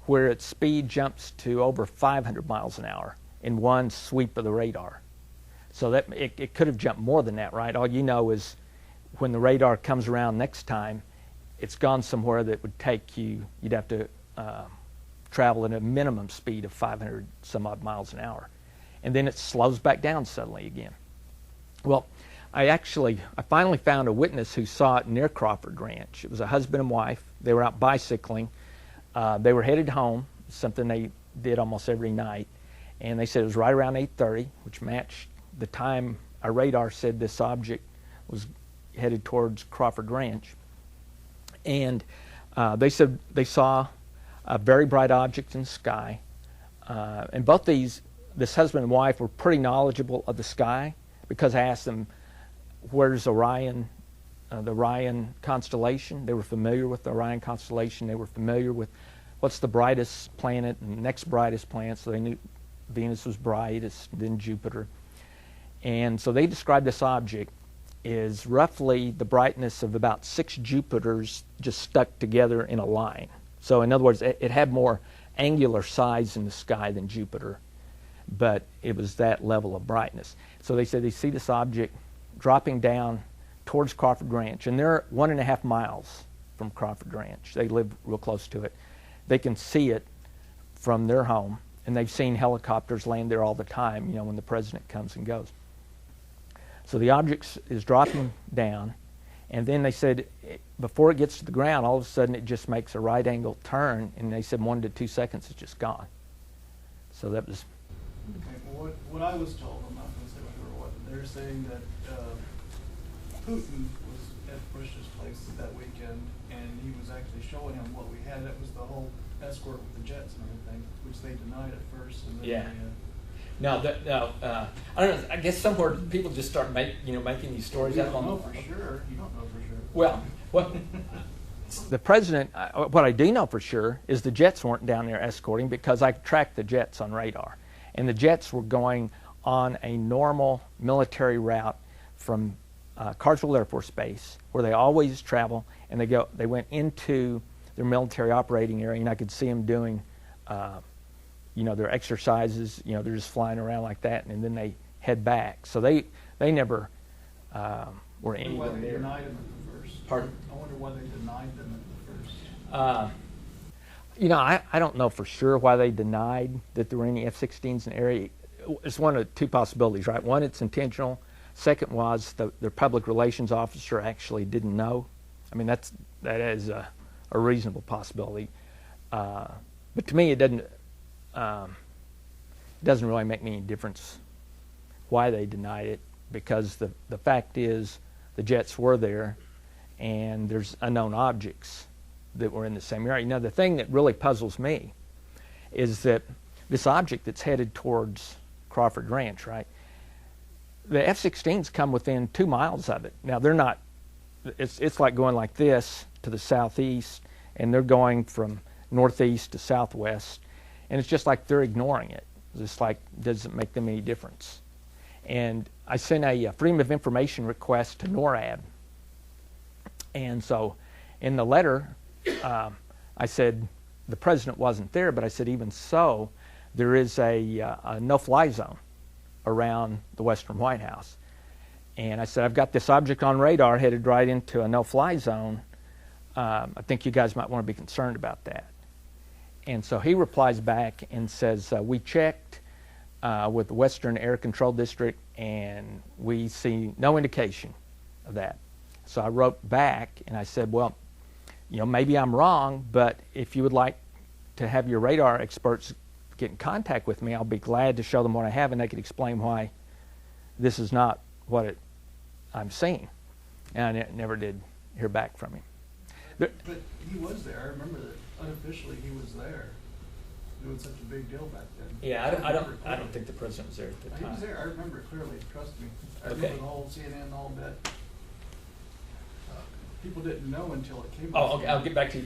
where its speed jumps to over 500 miles an hour in one sweep of the radar. So that it could have jumped more than that, right? All you know is when the radar comes around next time, it's gone somewhere that would take you'd have to travel at a minimum speed of 500 some odd miles an hour. And then it slows back down suddenly again. Well, I finally found a witness who saw it near Crawford Ranch. It was a husband and wife. They were out bicycling. They were headed home, something they did almost every night. And they said it was right around 8:30, which matched the time our radar said this object was headed towards Crawford Ranch. And they said they saw a very bright object in the sky. And both this husband and wife were pretty knowledgeable of the sky because I asked them, where's Orion, the Orion constellation? They were familiar with the Orion constellation. They were familiar with what's the brightest planet and the next brightest planet, so they knew Venus was brightest, then Jupiter. And so they described this object as roughly the brightness of about 6 Jupiters just stuck together in a line. So in other words, it had more angular size in the sky than Jupiter, but it was that level of brightness. So they said they see this object dropping down towards Crawford Ranch, and they're 1.5 miles from Crawford Ranch. They live real close to it. They can see it from their home, and they've seen helicopters land there all the time, you know, when the president comes and goes. So the object is dropping down, and then they said before it gets to the ground, all of a sudden it just makes a right angle turn, and they said 1 to 2 seconds it's just gone. So that was... Okay, well, what I was told, I'm not going to say what they're saying that Putin was at Bush's place that weekend, and he was actually showing him what we had. That was the whole escort with the jets and everything, which they denied at first. And then Yeah. They, I don't know. I guess somewhere people just start making these stories you up. don't know for sure. You don't know for sure. Well, the president. What I do know for sure is the jets weren't down there escorting because I tracked the jets on radar, and the jets were going on a normal military route from Carswell Air Force Base, where they always travel, and they went into their military operating area, and I could see them doing. Their exercises, they're just flying around like that, and then they head back. So they never were anywhere near. Why they near. denied them at the first? Pardon? I wonder why they denied them at the first. I don't know for sure why they denied that there were any F-16s in the area. It's one of 2 possibilities, right? One, it's intentional. Second was their public relations officer actually didn't know. I mean, that is a reasonable possibility. But to me, it doesn't really make any difference why they denied it, because the fact is the jets were there and there's unknown objects that were in the same area. Now, the thing that really puzzles me is that this object that's headed towards Crawford Ranch, right? The F-16s come within 2 miles of it. Now, they're not, it's like going like this to the southeast, and they're going from northeast to southwest. And it's just like they're ignoring it. It's like, doesn't make them any difference. And I sent a Freedom of Information request to NORAD. And so in the letter, I said the president wasn't there, but I said even so, there is a no-fly zone around the Western White House. And I said, I've got this object on radar headed right into a no-fly zone. I think you guys might want to be concerned about that. And so he replies back and says, we checked with the Western Air Control District, and we see no indication of that. So I wrote back and I said, well, maybe I'm wrong, but if you would like to have your radar experts get in contact with me, I'll be glad to show them what I have, and they could explain why this is not what I'm seeing. And I never did hear back from him. But he was there. I remember that unofficially he was there, doing such a big deal back then. Yeah, I don't think the president was there at the time. He was there. I remember it clearly. Trust me. I Okay. remember the whole CNN, the whole bit. People didn't know until it came. Oh, okay. I'll get back to you.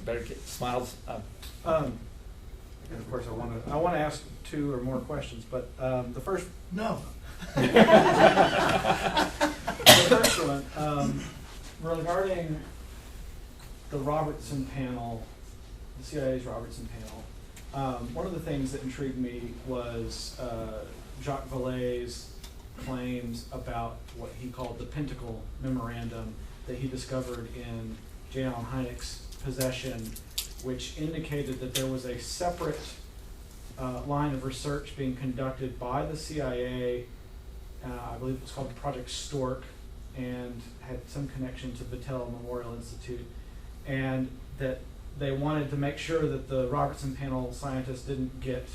Better get Smiles. And of course, I want to ask 2 or more questions, but the first. No. The first one, regarding the Robertson panel, the CIA's Robertson panel, one of the things that intrigued me was Jacques Vallée's claims about what he called the Pentacle Memorandum that he discovered in J. Allen Hynek's possession, which indicated that there was a separate line of research being conducted by the CIA. I believe it was called Project Stork, and had some connection to Battelle Memorial Institute, and that they wanted to make sure that the Robertson panel scientists didn't get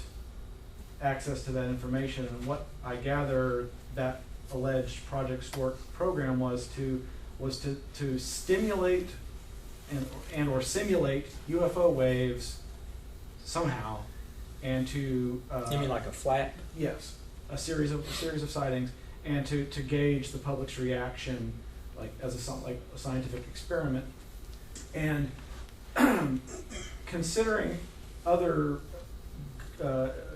access to that information. And what I gather that alleged Project Stork program was to stimulate and or simulate UFO waves somehow, and to You mean like a flat? Yes, a series of sightings, and to gauge the public's reaction, like as a scientific experiment. And considering other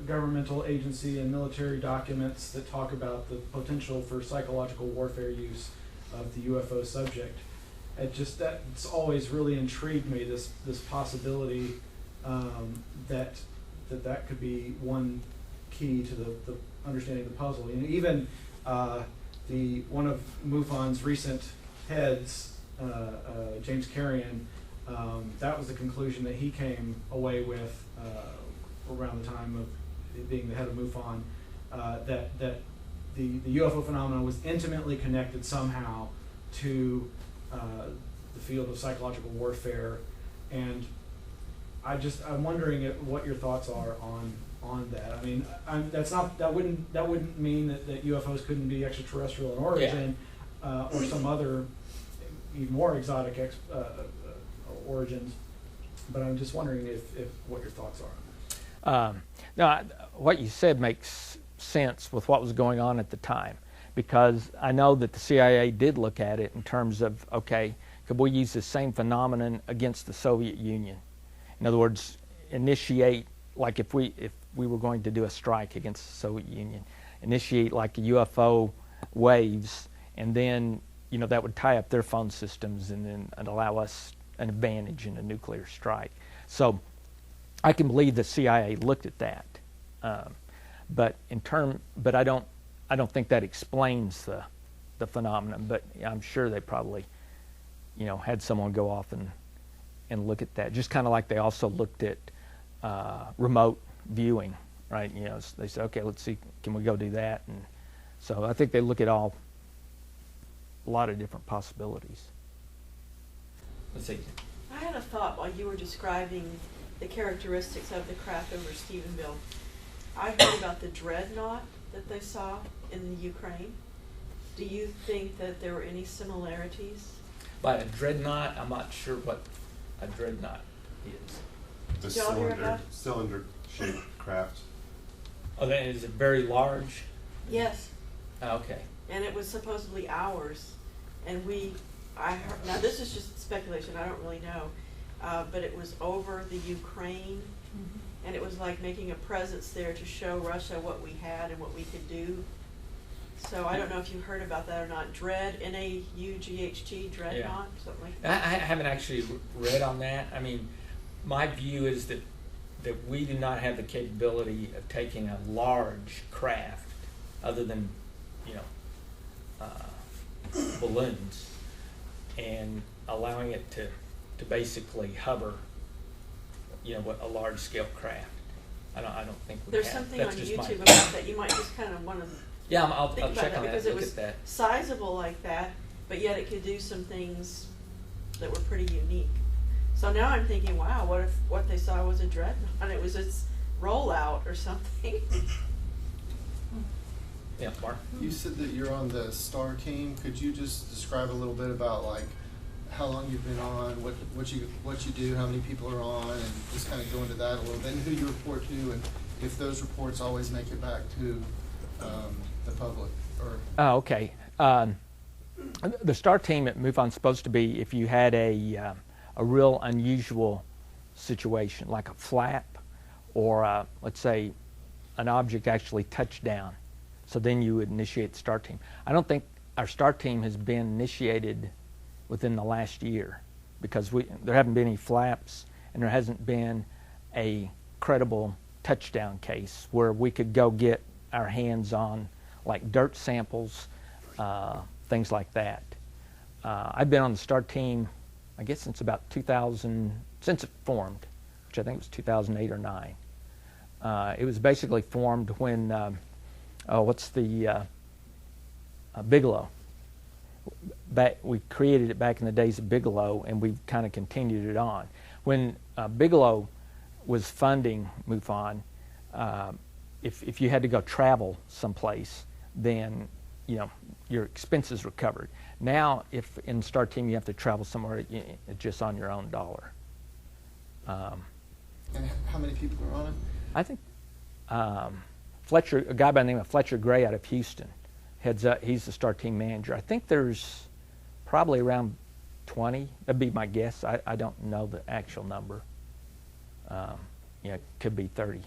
governmental agency and military documents that talk about the potential for psychological warfare use of the UFO subject, it's always really intrigued me, this possibility that could be one key to the understanding the puzzle. And even one of MUFON's recent heads, James Carrion, that was the conclusion that he came away with around the time of being the head of MUFON, that the UFO phenomenon was intimately connected somehow to the field of psychological warfare. And I'm wondering what your thoughts are on that. I mean, that wouldn't mean that UFOs couldn't be extraterrestrial in origin, or some other even more exotic origins. But I'm just wondering if what your thoughts are. No, what you said makes sense with what was going on at the time, because I know that the CIA did look at it in terms of, okay, could we use the same phenomenon against the Soviet Union? In other words, initiate, like if we were going to do a strike against the Soviet Union, initiate like a UFO waves, and then that would tie up their phone systems and allow us an advantage in a nuclear strike. So I can believe the CIA looked at that, but I don't think that explains the phenomenon. But I'm sure they probably, had someone go off and look at that, just kind of like they also looked at remote viewing, right? They said, okay, let's see, can we go do that? And so I think they look at a lot of different possibilities. Let's see. I had a thought while you were describing the characteristics of the craft over Stevenville. I heard about the dreadnought that they saw in the Ukraine. Do you think that there were any similarities? By a dreadnought, I'm not sure what a dreadnought is. The Did y'all hear about it? cylinder-shaped craft. Oh, then is it very large? Yes. Okay. And it was supposedly ours. And I heard, now this is just speculation, I don't really know, but it was over the Ukraine, and it was like making a presence there to show Russia what we had and what we could do. So I don't know if you heard about that or not. N-A-U-G-H-T, dreadnought, something like that. I haven't actually read on that. I mean, my view is that that we do not have the capability of taking a large craft, other than, you know, balloons, and allowing it to basically hover, you know, a large scale craft. I don't think we There's have. something That's on just YouTube my- about that. You might just kind of want to Yeah, I'll think about check that on that. because it Look was at that. sizable like that, but yet it could do some things that were pretty unique. So now I'm thinking, wow, what if what they saw was a dreadnought and it was its rollout or something? Yeah, Mark. You said that you're on the Star Team. Could you just describe a little bit about like how long you've been on, what you do, how many people are on, and just kind of go into that a little bit, and who you report to, and if those reports always make it back to the public? Or Oh, okay. The Star Team at MUFON is supposed to be if you had a real unusual situation, like a flap, or let's say an object actually touched down. So then you would initiate the Star Team. I don't think our Star Team has been initiated within the last year, because there haven't been any flaps, and there hasn't been a credible touchdown case where we could go get our hands on like dirt samples, things like that. I've been on the Star Team, I guess, since about 2000, since it formed, which I think was 2008 or 9. It was basically formed when, Bigelow. We created it back in the days of Bigelow, and we've kind of continued it on. When Bigelow was funding MUFON, if you had to go travel someplace, then you know your expenses were covered. Now, if in Star Team you have to travel somewhere, it's just on your own dollar. and how many people are on it? I think Fletcher, a guy by the name of Fletcher Gray out of Houston, heads up. He's the Star Team manager. I think there's probably around 20. That'd be my guess. I don't know the actual number. It could be 30.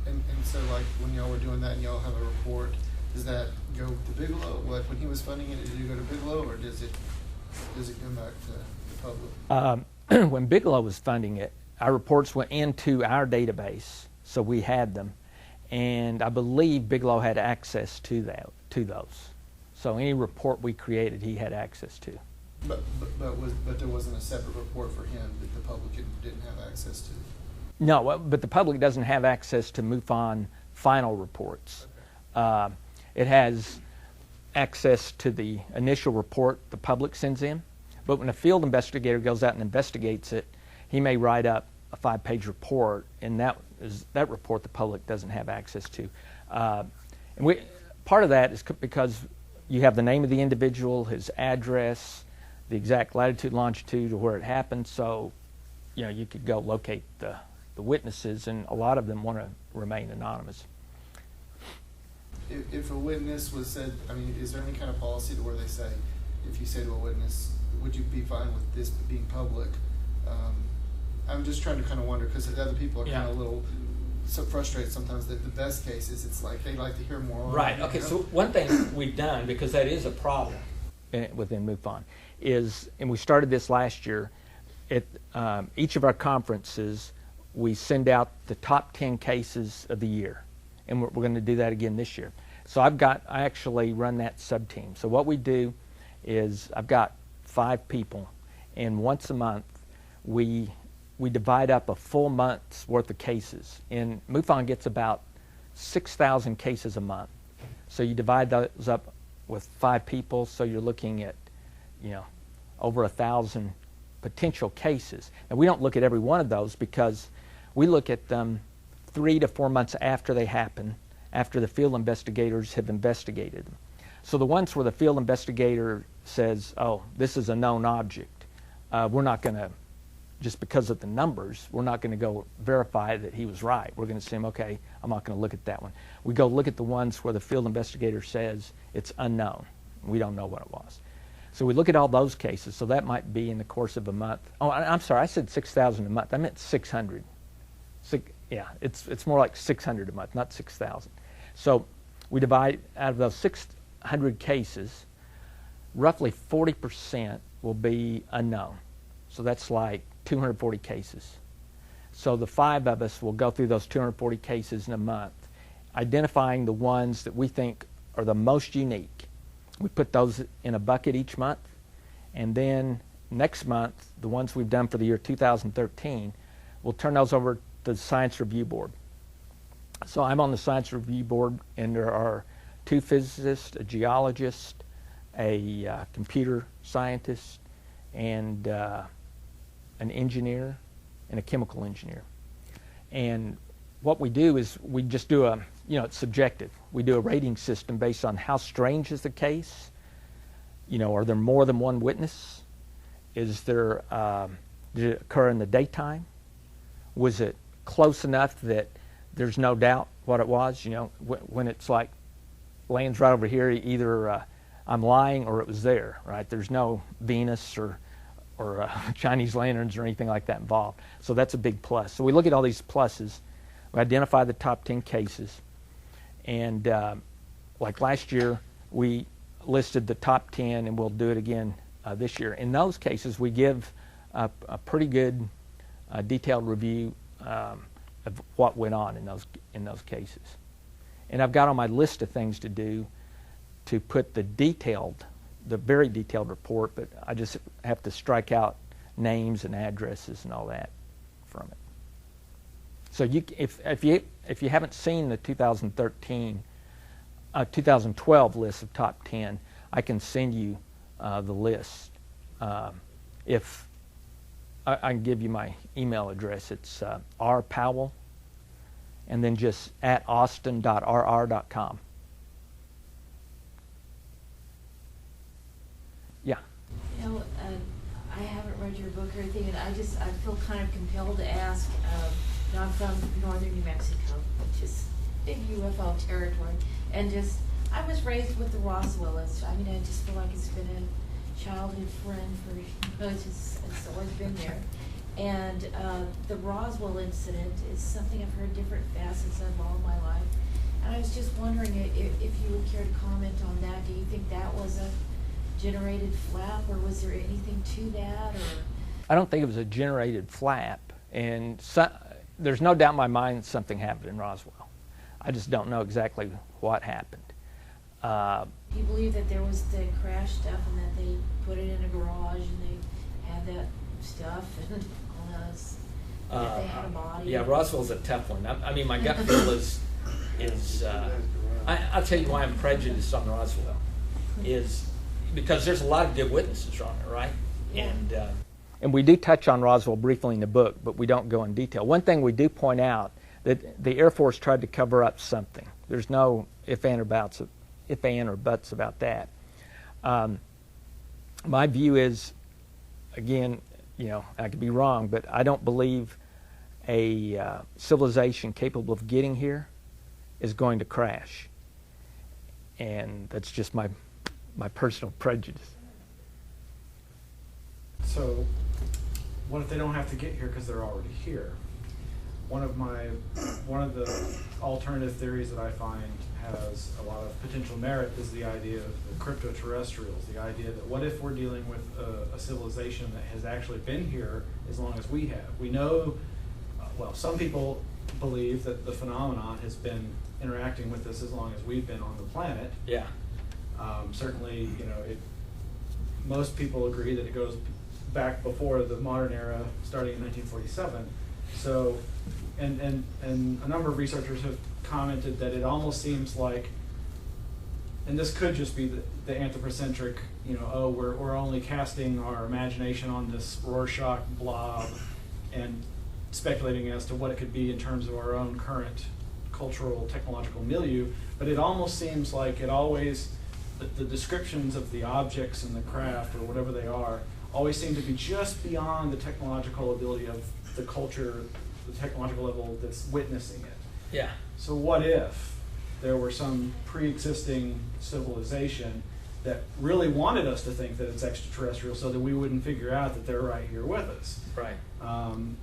And so like when y'all were doing that and y'all have a report, does that go to Bigelow? When he was funding it, did it go to Bigelow, or does it come back to the public? When Bigelow was funding it, our reports went into our database, so we had them, and I believe Bigelow had access to those. So any report we created, he had access to. But there wasn't a separate report for him that the public didn't have access to? No, but the public doesn't have access to MUFON final reports. It has access to the initial report the public sends in, but when a field investigator goes out and investigates it, he may write up a 5-page report, and that report the public doesn't have access to. And part of that is because you have the name of the individual, his address, the exact latitude, longitude of where it happened, so you could go locate the witnesses, and a lot of them want to remain anonymous. If a witness was said, is there any kind of policy to where they say, if you say to a witness, would you be fine with this being public? I'm just trying to kind of wonder, because other people are kind of a little so frustrated sometimes that the best case is it's like they like to hear more. Right. Okay. So one thing we've done, because that is a problem within MUFON, is, and we started this last year, at each of our conferences, we send out the top 10 cases of the year, and we're going to do that again this year. So I actually run that sub-team. So what we do is I've got 5 people, and once a month we divide up a full month's worth of cases. And MUFON gets about 6,000 cases a month. So you divide those up with 5 people, so you're looking at, over 1,000 potential cases. And we don't look at every one of those because we look at them 3 to 4 months after they happen, after the field investigators have investigated them. So the ones where the field investigator says, oh, this is a known object, we're not going to, just because of the numbers, we're not going to go verify that he was right. We're going to say, okay, I'm not going to look at that one. We go look at the ones where the field investigator says it's unknown. We don't know what it was. So we look at all those cases. So that might be in the course of a month. Oh, I'm sorry, I said 6,000 a month. I meant 600. It's more like 600 a month, not 6,000. So we divide, out of those 600 cases, roughly 40% will be unknown. So that's like 240 cases. So the 5 of us will go through those 240 cases in a month, identifying the ones that we think are the most unique. We put those in a bucket each month, and then next month, the ones we've done for the year 2013, we'll turn those over to the Science Review Board. So I'm on the Science Review Board, and there are 2 physicists, a geologist, a computer scientist, and an engineer, and a chemical engineer. And what we do is we just do a, it's subjective. We do a rating system based on how strange is the case. Are there more than one witness? Is there, did it occur in the daytime? Was it close enough that there's no doubt what it was? When it's like lands right over here, either I'm lying or it was there, right? There's no Venus or Chinese lanterns or anything like that involved. So that's a big plus. So we look at all these pluses. We identify the top 10 cases. And like last year, we listed the top 10, and we'll do it again this year. In those cases, we give a pretty good detailed review of what went on in those cases. And I've got on my list of things to do to put the very detailed report, but I just have to strike out names and addresses and all that from it. So if you haven't seen the 2012 list of top 10, I can send you the list. If I can give you my email address, it's rpowell, and then just at austin.rr.com. Yeah. I haven't read your book or anything, and I feel kind of compelled to ask. I'm from northern New Mexico, which is big UFO territory, and I was raised with the Roswellists. I just feel like it's been a childhood friend for it's always been there. And the Roswell incident is something I've heard different facets of all my life. And I was just wondering if you would care to comment on that. Do you think that was a generated flap, or was there anything to that? Or I don't think it was a generated flap, and there's no doubt in my mind that something happened in Roswell. I just don't know exactly what happened. Do you believe that there was the crash stuff and that they put it in a garage and they had that stuff and all those, that they had a body? Yeah, Roswell's a tough one. My gut feel is I'll tell you why I'm prejudiced on Roswell, is because there's a lot of good witnesses on it, right? Yeah. And we do touch on Roswell briefly in the book, but we don't go in detail. One thing we do point out, that the Air Force tried to cover up something. There's no if, and, or buts about that. My view is, again, I could be wrong, but I don't believe a civilization capable of getting here is going to crash. And that's just my personal prejudice. So, what if they don't have to get here because they're already here? One of the alternative theories that I find has a lot of potential merit is the idea of the cryptoterrestrials, the idea that what if we're dealing with a civilization that has actually been here as long as we have? We know, some people believe that the phenomenon has been interacting with us as long as we've been on the planet. Yeah. Certainly, most people agree that it goes back before the modern era, starting in 1947. So, and a number of researchers have commented that it almost seems like, and this could just be the anthropocentric, we're only casting our imagination on this Rorschach blob and speculating as to what it could be in terms of our own current cultural, technological milieu, but it almost seems like the descriptions of the objects and the craft, or whatever they are, always seem to be just beyond the technological ability of the culture, the technological level that's witnessing it. Yeah. So what if there were some pre-existing civilization that really wanted us to think that it's extraterrestrial, so that we wouldn't figure out that they're right here with us? Right. And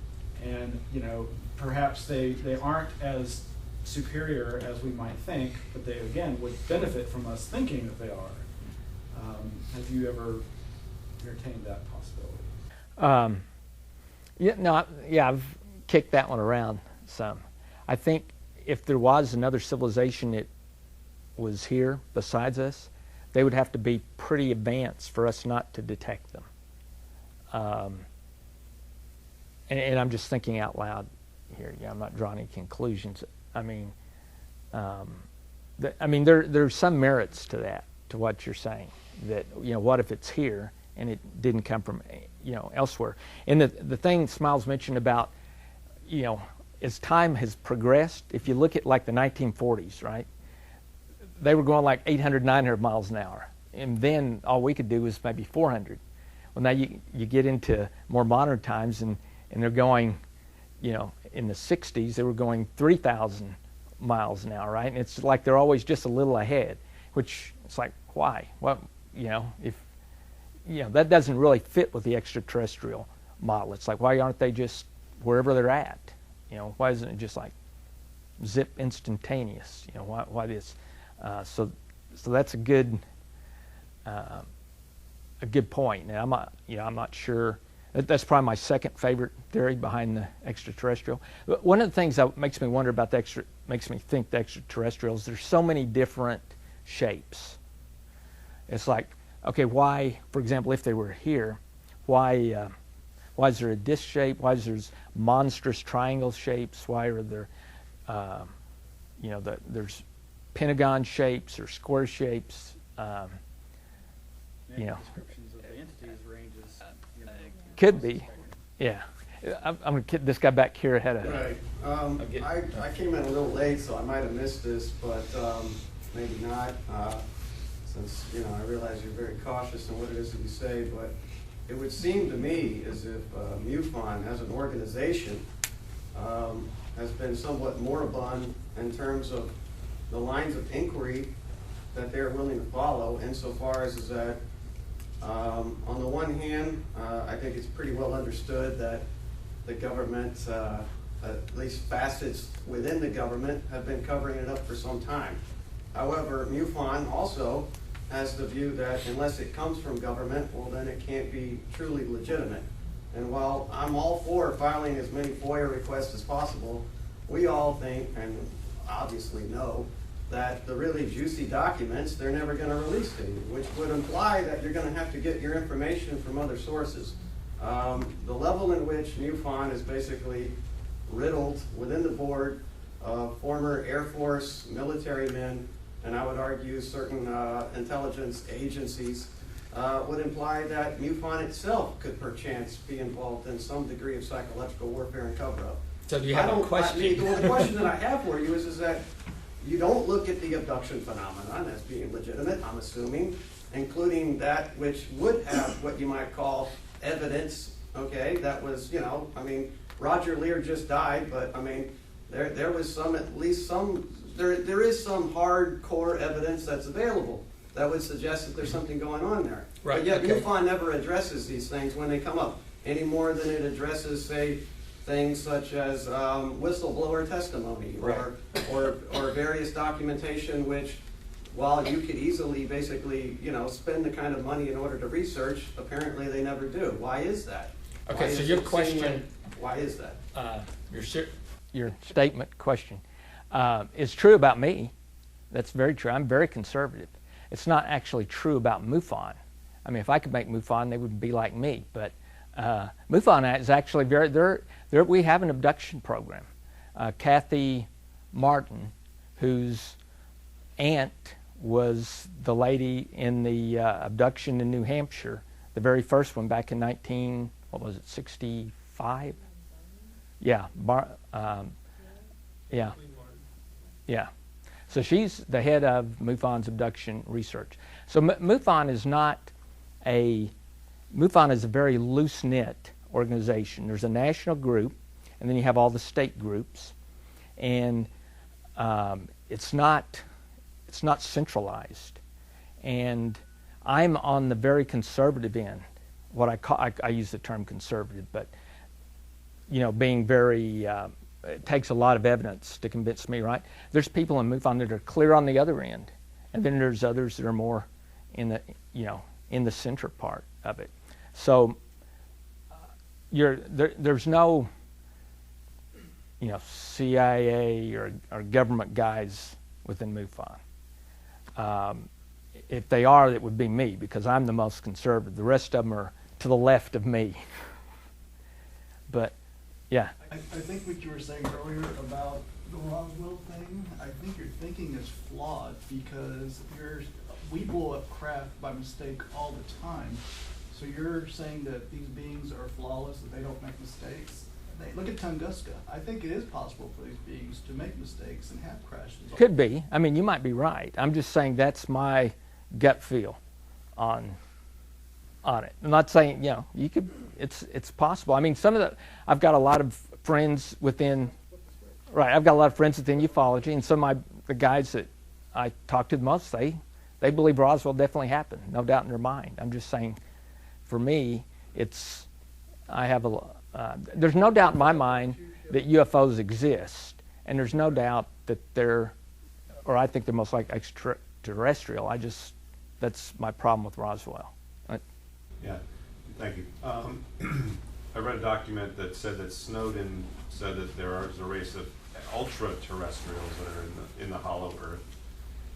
perhaps they aren't as superior as we might think, but they again would benefit from us thinking that they are. Have you ever entertained that possibility? I've kick that one around some. I think if there was another civilization that was here besides us, they would have to be pretty advanced for us not to detect them. And I'm just thinking out loud here. Yeah, I'm not drawing any conclusions. I mean, there's some merits to that, to what you're saying. That, what if it's here and it didn't come from, elsewhere? And the thing Smiles mentioned about, as time has progressed, if you look at like the 1940s, right? They were going like 800, 900 miles an hour. And then all we could do was maybe 400. Well, now you get into more modern times and they're going, in the 60s, they were going 3,000 miles an hour, right? And it's like they're always just a little ahead, which it's like, why? Well, if, that doesn't really fit with the extraterrestrial model. It's like, why aren't they just wherever they're at? Why isn't it just like zip instantaneous? Why this? So that's a good point. Now I'm not sure. That's probably my second favorite theory behind the extraterrestrial. But one of the things that makes me wonder about makes me think the extraterrestrials, there's so many different shapes. It's like, okay, why, for example, if they were here, why is there a disc shape? Why is there monstrous triangle shapes? Why are there, there's pentagon shapes or square shapes? Descriptions of the entities ranges. Could be, yeah. I'm going to get this guy back here ahead of. Right. I came in a little late, so I might have missed this, but maybe not. Since I realize you're very cautious in what it is that you say, but it would seem to me as if MUFON, as an organization, has been somewhat moribund in terms of the lines of inquiry that they're willing to follow, insofar as that, on the one hand, I think it's pretty well understood that the government, at least facets within the government, have been covering it up for some time. However, MUFON also has the view that unless it comes from government, well, then it can't be truly legitimate. And while I'm all for filing as many FOIA requests as possible, we all think, and obviously know, that the really juicy documents, they're never going to release to you, which would imply that you're going to have to get your information from other sources. The level in which MUFON is basically riddled within the board of former Air Force military men, and I would argue certain intelligence agencies, would imply that MUFON itself could perchance be involved in some degree of psychological warfare and cover-up. So do you have a question? The question that I have for you is that you don't look at the abduction phenomenon as being legitimate, I'm assuming, including that which would have what you might call evidence, okay, that was, Roger Lear just died, but there was there is some hardcore evidence that's available that would suggest that there's something going on there. Right. But yet Okay. MUFON never addresses these things when they come up, any more than it addresses, say, things such as whistleblower testimony, Right. or various documentation which, while you could easily basically spend the kind of money in order to research, apparently they never do. Why is that? Okay, Why so is your it question, seem like- why is that? your statement question is true about me. That's very true. I'm very conservative. It's not actually true about MUFON. If I could make MUFON, they would be like me. But MUFON is actually we have an abduction program. Kathy Martin, whose aunt was the lady in the abduction in New Hampshire, the very first one back in 65? Yeah, yeah. So she's the head of MUFON's abduction research. So MUFON is a very loose-knit organization. There's a national group, and then you have all the state groups, and it's not centralized. And I'm on the very conservative end. What I use the term conservative, but being very it takes a lot of evidence to convince me, right? There's people in MUFON that are clear on the other end, and then there's others that are more in the center part of it. So there's no CIA or government guys within MUFON. If they are, it would be me, because I'm the most conservative. The rest of them are to the left of me. But, yeah. I think what you were saying earlier about the Roswell thing, I think your thinking is flawed, because we blow up craft by mistake all the time. So you're saying that these beings are flawless, that they don't make mistakes? Look at Tunguska. I think it is possible for these beings to make mistakes and have crashes. Could be. I mean, you might be right. I'm just saying that's my gut feel on it. I'm not saying, you could. It's possible. I mean, I've got a lot of friends within. Right, I've got a lot of friends within ufology, and some of the guys that I talk to the most, they believe Roswell definitely happened, no doubt in their mind. I'm just saying, for me, there's no doubt in my mind that UFOs exist, and there's no doubt that I think they're most like extraterrestrial. That's my problem with Roswell. Yeah, thank you. I read a document that said that Snowden said that there is a race of ultra-terrestrials that are in the hollow Earth.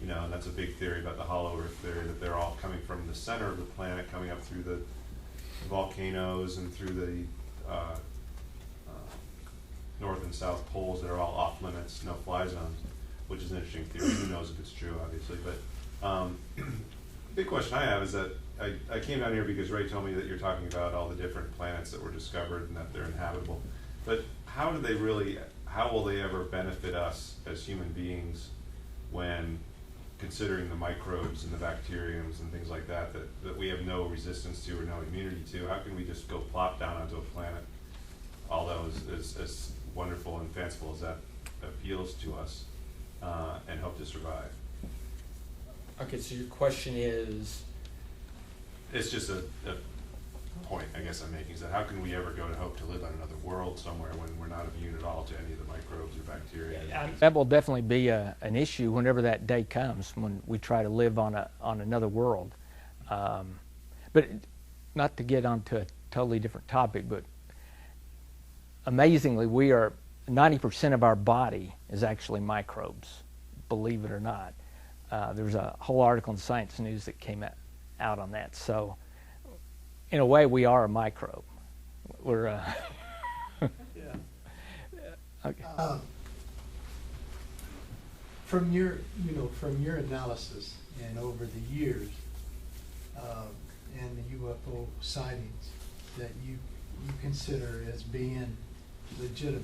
And that's a big theory about the hollow Earth theory, that they're all coming from the center of the planet, coming up through the volcanoes and through the north and south poles that are all off limits, no fly zones, which is an interesting theory. Who knows if it's true, obviously. But big question I have is that I came down here because Ray told me that you're talking about all the different planets that were discovered and that they're inhabitable. But how will they ever benefit us as human beings when considering the microbes and the bacteriums and things like that we have no resistance to or no immunity to? How can we just go plop down onto a planet, although as wonderful and fanciful as that appeals to us, and hope to survive? Okay, so your question is? It's just a point, I guess I'm making, is that how can we ever go to hope to live on another world somewhere when we're not immune at all to any of the microbes or bacteria? That will definitely be an issue whenever that day comes, when we try to live on another world. But not to get onto a totally different topic, but amazingly, 90% of our body is actually microbes, believe it or not. There's a whole article in Science News that came out on that. So, in a way, we are a microbe. We're yeah. Okay. From your analysis and over the years, and the UFO sightings that you consider as being legitimate,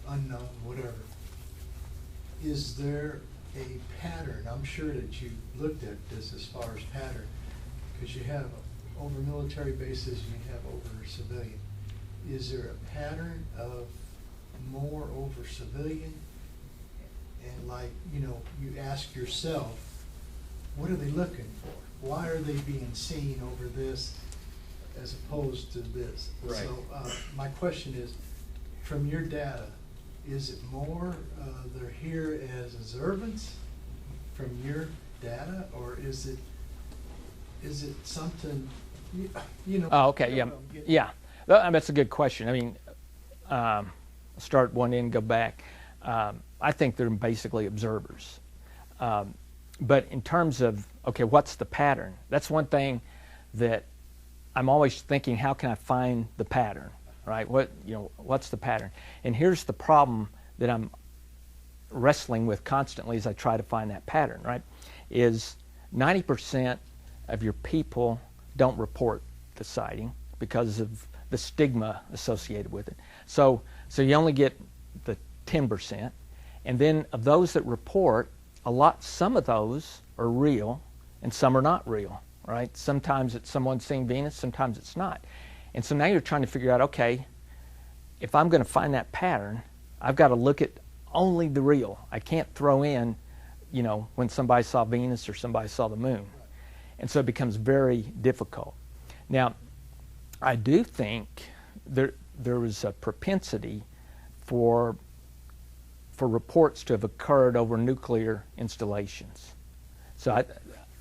unknown, whatever, is there a pattern? I'm sure that you looked at this as far as pattern, because you have over military bases and you have over civilian. Is there a pattern of more over civilian? And you ask yourself, what are they looking for? Why are they being seen over this as opposed to this? Right. So my question is, from your data, is it more they're here as observants from your data, or is it something, Oh, okay, yeah. That's a good question. I mean, start one end, go back. I think they're basically observers. But in terms of, okay, what's the pattern? That's one thing that I'm always thinking, how can I find the pattern, right? What's the pattern? And here's the problem that I'm wrestling with constantly as I try to find that pattern, right? Is 90% of your people don't report the sighting because of the stigma associated with it. So you only get the 10%. And then of those that report, some of those are real and some are not real, right? Sometimes it's someone seeing Venus, sometimes it's not. And so now you're trying to figure out, okay, if I'm going to find that pattern, I've got to look at only the real. I can't throw in, when somebody saw Venus or somebody saw the moon. And so it becomes very difficult. Now, I do think there is a propensity for reports to have occurred over nuclear installations. So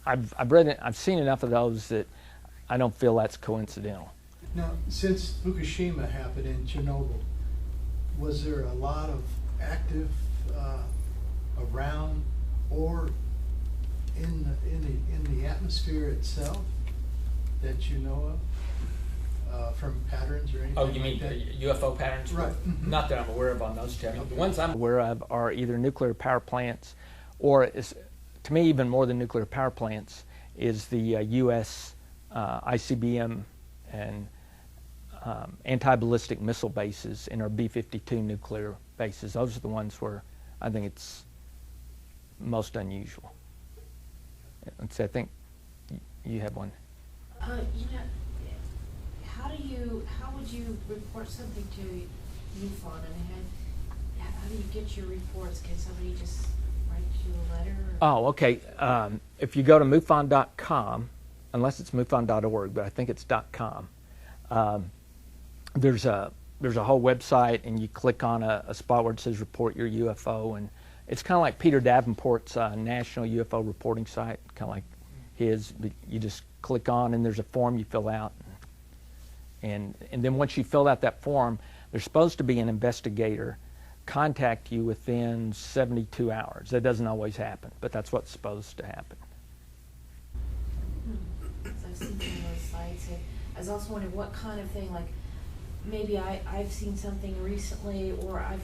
I've read it, I've seen enough of those that I don't feel that's coincidental. Now, since Fukushima happened in Chernobyl, was there a lot of active around or in the atmosphere itself that you know of from patterns or anything? Oh, you like mean that? UFO patterns? Right. Not that I'm aware of on those two. I mean, the ones I'm aware of are either nuclear power plants, or to me, even more than nuclear power plants, is the U.S. ICBM and anti-ballistic missile bases and our B-52 nuclear bases. Those are the ones where I think it's most unusual. And so I think you have one. You know, how would you report something to MUFON? I mean, how do you get your reports? Can somebody just write you a letter? Or? Oh, okay. If you go to MUFON.com, unless it's MUFON.org, but I think it's .com, there's a whole website, and you click on a spot where it says report your UFO, and it's kind of like Peter Davenport's national UFO reporting site, kind of like his. But you just click on, and there's a form you fill out, and then once you fill out that form, there's supposed to be an investigator contact you within 72 hours. That doesn't always happen, but that's what's supposed to happen. So I've seen some of those sites. And I was also wondering what kind of thing, like maybe I've seen something recently, or I've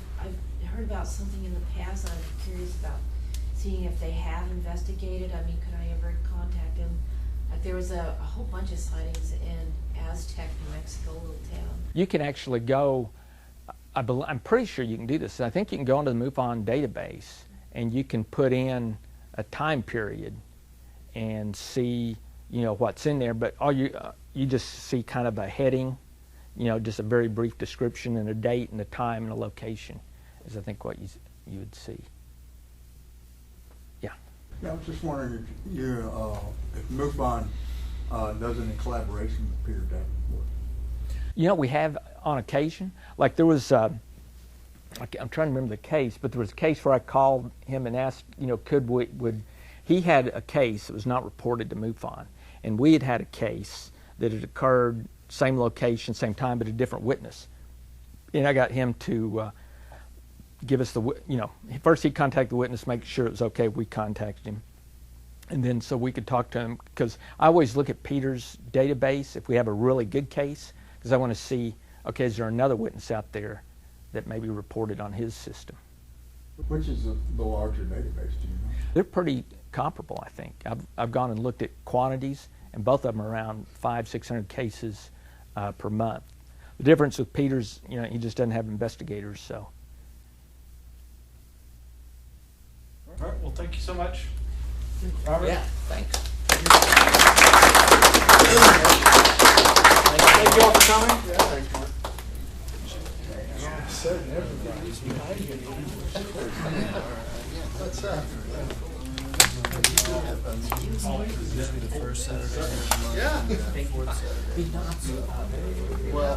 heard about something in the past, and I'm curious about seeing if they have investigated. I mean, could I ever contact them? Like there was a whole bunch of sightings in Aztec, New Mexico, little town. You can actually go, I'm pretty sure you can do this. I think you can go into the MUFON database, and you can put in a time period and see, you know, what's in there. But all you just see kind of a heading, you know, just a very brief description and a date and a time and a location is I think what you would see. Yeah. Yeah, I was just wondering if MUFON does any collaboration with Peter Davenport. You know, we have on occasion. Like there was, I'm trying to remember the case, but there was a case where I called him and asked, you know, he had a case that was not reported to MUFON, and we had a case that had occurred, same location, same time, but a different witness. And I got him to give us first he contacted the witness, make sure it was okay. We contacted him. And then so we could talk to him, because I always look at Peter's database if we have a really good case, because I want to see, okay, is there another witness out there that may be reported on his system? Which is the larger database, do you know? They're pretty comparable, I think. I've gone and looked at quantities, and both of them are around 500-600 cases per month. The difference with Peter's, you know, he just doesn't have investigators, so. All right, well, thank you so much, Robert. Yeah, thanks. Thank you all for coming. Yeah, thanks, Mark. What's up? The first Saturday. Yeah. Fourth Saturday. Well,